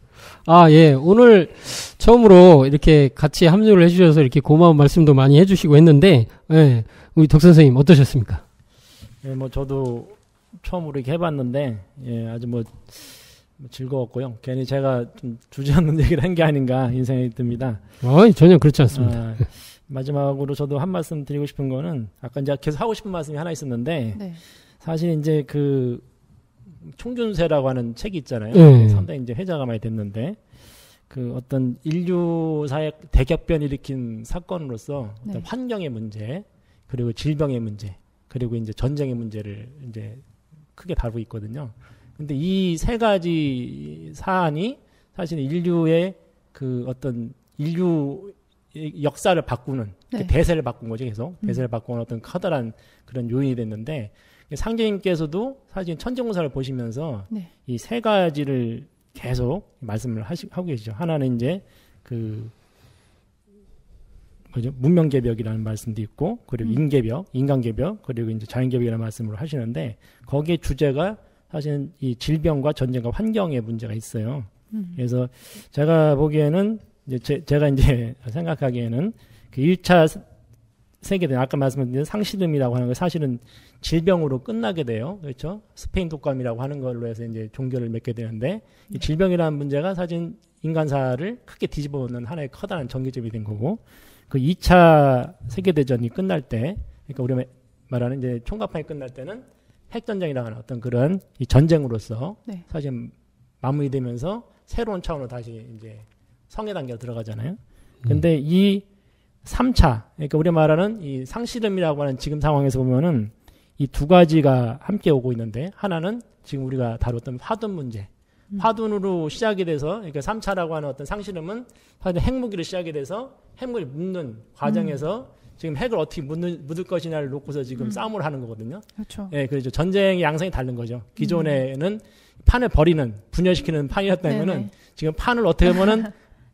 아, 예. 오늘 처음으로 이렇게 같이 합류를 해주셔서 이렇게 고마운 말씀도 많이 해주시고 했는데, 예. 우리 덕 선생님 어떠셨습니까? 예, 뭐 저도 처음으로 이렇게 해봤는데, 예, 아주 뭐 즐거웠고요. 괜히 제가 좀 주저앉는 얘기를 한 게 아닌가 이런 생각이 듭니다. 전혀 그렇지 않습니다. 마지막으로 저도 한 말씀 드리고 싶은 거는 아까 이제 계속 하고 싶은 말씀이 하나 있었는데 네. 사실 이제 그 총균세라고 하는 책이 있잖아요. 상당히 이제 회자가 많이 됐는데 그 어떤 인류사의 대격변을 일으킨 사건으로서 어떤 환경의 문제 그리고 질병의 문제 그리고 이제 전쟁의 문제를 이제 크게 다루고 있거든요. 근데 이 세 가지 사안이 사실 인류의 그 어떤 인류 역사를 바꾸는 대세를 바꾼 거죠. 계속 대세를 바꾸는 어떤 커다란 그런 요인이 됐는데 상제님께서도 사실 천지공사를 보시면서 이 세 가지를 계속 말씀을 하고 계시죠. 하나는 이제 그 뭐죠? 문명개벽이라는 말씀도 있고 그리고 인개벽, 인간개벽 그리고 이제 자연개벽이라는 말씀을 하시는데 거기에 주제가 사실은 이 질병과 전쟁과 환경의 문제가 있어요. 그래서 제가 보기에는 이제 제가 이제 생각하기에는 그 1차 세계대전 아까 말씀드린 상시름이라고 하는 거 사실은 질병으로 끝나게 돼요. 그렇죠? 스페인 독감이라고 하는 걸로 해서 이제 종결을 맺게 되는데 이 질병이라는 문제가 사실 인간사를 크게 뒤집어 놓는 하나의 커다란 전개점이 된 거고 그 2차 세계대전이 끝날 때 그러니까 우리가 말하는 이제 총각판이 끝날 때는 핵전쟁이라고 하는 어떤 그런 이 전쟁으로서 사실 마무리되면서 새로운 차원으로 다시 이제 성의 단계로 들어가잖아요. 근데 이 3차, 그러니까 우리가 말하는 이 상실음이라고 하는 지금 상황에서 보면은 이 두 가지가 함께 오고 있는데 하나는 지금 우리가 다뤘던 화둔 문제. 화둔으로 시작이 돼서 그러니까 3차라고 하는 어떤 상실음은 사실 핵무기로 시작이 돼서 핵무기를 묻는 과정에서 지금 핵을 어떻게 묻을 것이냐를 놓고서 지금 싸움을 하는 거거든요. 그렇죠. 예, 그렇죠. 전쟁의 양상이 다른 거죠. 기존에는 판을 버리는, 분열시키는 판이었다면은 지금 판을 어떻게 보면은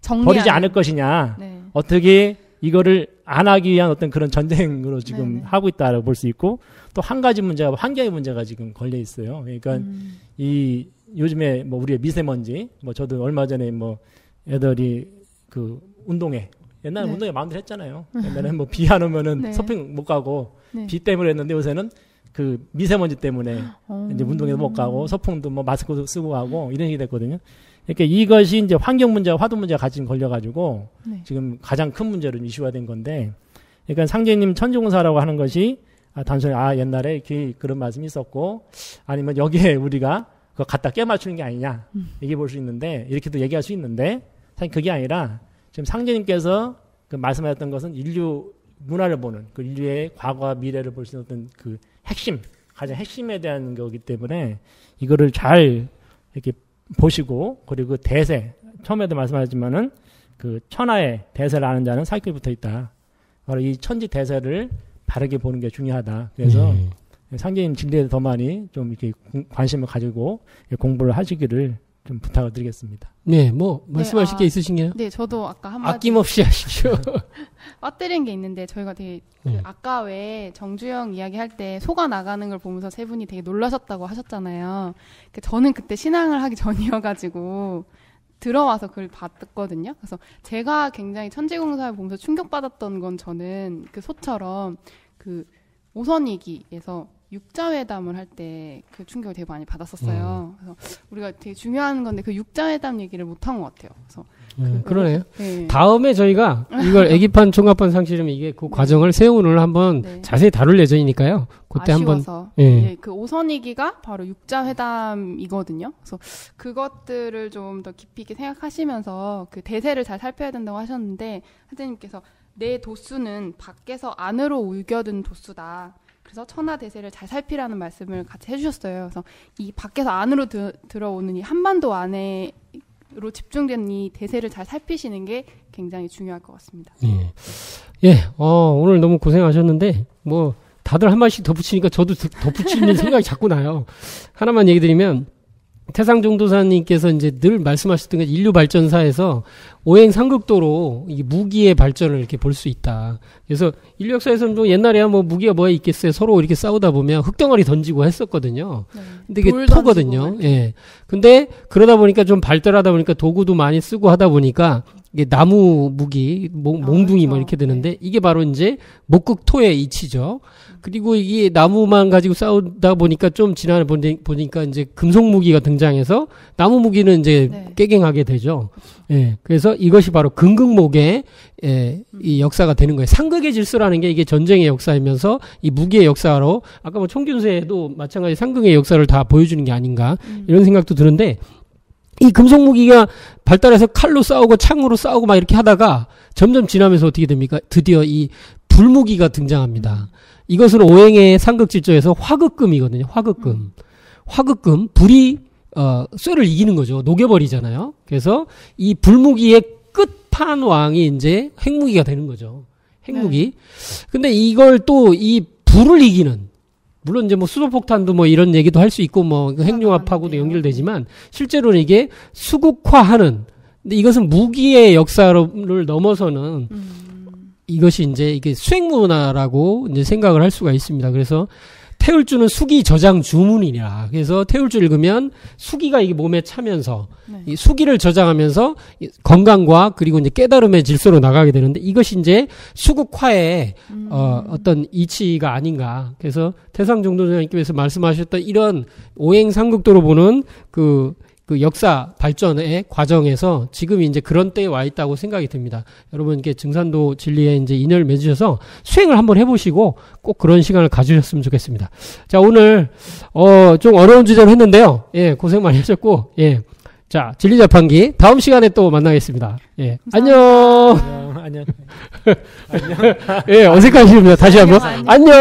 버리지 않을 것이냐. 어떻게 이거를 안 하기 위한 어떤 그런 전쟁으로 지금 하고 있다라고 볼 수 있고 또 한 가지 문제가 환경의 문제가 지금 걸려 있어요. 그러니까 이 요즘에 뭐 우리의 미세먼지 뭐 저도 얼마 전에 뭐 애들이 그 운동회 옛날에 운동회 마음대로 했잖아요. 옛날에는 뭐 비 안 오면은 서핑 못 가고 비 때문에 했는데 요새는 그 미세먼지 때문에 이제 운동회도 못 가고 서풍도 뭐 마스크도 쓰고 하고 이런 식이 됐거든요. 그러니까 이것이 이제 환경 문제와 화두 문제가 같이 걸려가지고 지금 가장 큰 문제로 이슈가 된 건데, 그러니까 상제님 천지공사라고 하는 것이 단순히 옛날에 이렇게 그런 말씀이 있었고 아니면 여기에 우리가 그거 갖다 깨맞추는 게 아니냐 얘기해 볼 수 있는데 이렇게도 얘기할 수 있는데 사실 그게 아니라 지금 상제님께서 그 말씀하셨던 것은 인류 문화를 보는 그 인류의 과거와 미래를 볼 수 있는 어떤 그 핵심 가장 핵심에 대한 거기 때문에 이거를 잘 이렇게 보시고 그리고 대세 처음에도 말씀하셨지만은 그 천하의 대세를 아는 자는 사기꾼이 붙어 있다. 바로 이 천지 대세를 바르게 보는 게 중요하다. 그래서 상제님 진리에 더 많이 좀 이렇게 관심을 가지고 공부를 하시기를 좀 부탁을 드리겠습니다. 네, 뭐 말씀하실 게 있으신가요? 네, 저도 아까 한마디 아낌없이 하십시오. 빠뜨린 게 있는데 저희가 되게 그 아까 왜 정주영 이야기할 때 소가 나가는 걸 보면서 세 분이 되게 놀라셨다고 하셨잖아요. 저는 그때 신앙을 하기 전이어가지고 들어와서 그걸 봤거든요. 그래서 제가 굉장히 천지공사를 보면서 충격받았던 건 저는 그 소처럼 그 오선이기에서 육자회담을 할 때 그 충격을 되게 많이 받았었어요. 그래서 우리가 되게 중요한 건데 그 육자회담 얘기를 못한 것 같아요. 그래서 그러네요. 네. 다음에 저희가 이걸 애기판 총합판 상실음 이게 그 과정을 세운을 한번 자세히 다룰 예정이니까요. 그때 아쉬워서 한번 그 오선이기가 바로 육자회담이거든요. 그래서 그것들을 좀 더 깊이 있게 생각하시면서 그 대세를 잘 살펴야 된다고 하셨는데 선생님께서 내 도수는 밖에서 안으로 울겨든 도수다. 그래서 천하 대세를 잘 살피라는 말씀을 같이 해주셨어요. 그래서 이 밖에서 안으로 들어오는 이 한반도 안에로 집중된 이 대세를 잘 살피시는 게 굉장히 중요할 것 같습니다. 오늘 너무 고생하셨는데 뭐 다들 한 마디씩 덧붙이니까 저도 덧붙이는 생각이 자꾸 나요. 하나만 얘기 드리면 태상종도사님께서 이제 늘 말씀하셨던 게 인류 발전사에서 오행 상극도로 이 무기의 발전을 이렇게 볼 수 있다. 그래서 인류 역사에서는 뭐 옛날에야 뭐 무기가 뭐가 있겠어요. 서로 이렇게 싸우다 보면 흙덩어리 던지고 했었거든요. 네. 근데 이게 토거든요. 예. 근데 그러다 보니까 좀 발달하다 보니까 도구도 많이 쓰고 하다 보니까 이게 나무 무기, 몽둥이 뭐 이렇게 되는데 네. 이게 바로 이제 목극토의 이치죠. 그리고 이게 나무만 가지고 싸우다 보니까 좀 지난해 보니까 이제 금속 무기가 등장해서 나무 무기는 이제 네. 깨갱하게 되죠. 예. 그래서 이것이 바로 금극목의 이 역사가 되는 거예요. 상극의 질서라는 게 이게 전쟁의 역사이면서 이 무기의 역사로 아까 뭐 총균세도 마찬가지 상극의 역사를 다 보여주는 게 아닌가 이런 생각도 드는데 이 금속 무기가 발달해서 칼로 싸우고 창으로 싸우고 막 이렇게 하다가 점점 지나면서 어떻게 됩니까? 드디어 이 불무기가 등장합니다. 이것은 오행의 상극질조에서 화극금이거든요. 화극금. 불이 쇠를 이기는 거죠. 녹여버리잖아요. 그래서 이 불무기의 끝판왕이 이제 핵무기가 되는 거죠. 핵무기. 네. 근데 이걸 또 이 불을 이기는, 물론 이제 뭐 수소폭탄도 뭐 이런 얘기도 할 수 있고 뭐 핵융합하고도 연결되지만 실제로는 이게 수국화하는, 근데 이것은 무기의 역사를 넘어서는 이것이 이제 이게 수행문화라고 이제 생각을 할 수가 있습니다. 그래서 태울주는 수기 저장 주문이라. 그래서 태울주 읽으면 수기가 이게 몸에 차면서 네. 이 수기를 저장하면서 건강과 그리고 이제 깨달음의 질서로 나가게 되는데 이것이 이제 수국화의 어떤 이치가 아닌가. 그래서 태상종도사님께서 말씀하셨던 이런 오행상극도로 보는 그 역사 발전의 과정에서 지금 이제 그런 때에 와 있다고 생각이 듭니다. 여러분 이게 증산도 진리에 이제 인연을 맺으셔서 수행을 한번 해보시고 꼭 그런 시간을 가지셨으면 좋겠습니다. 자, 오늘 좀 어려운 주제로 했는데요. 예, 고생 많이 하셨고, 예, 자 진리자판기 다음 시간에 또 만나겠습니다. 예, 안녕. 안녕. 예, 어색하시면 다시 한번 안녕.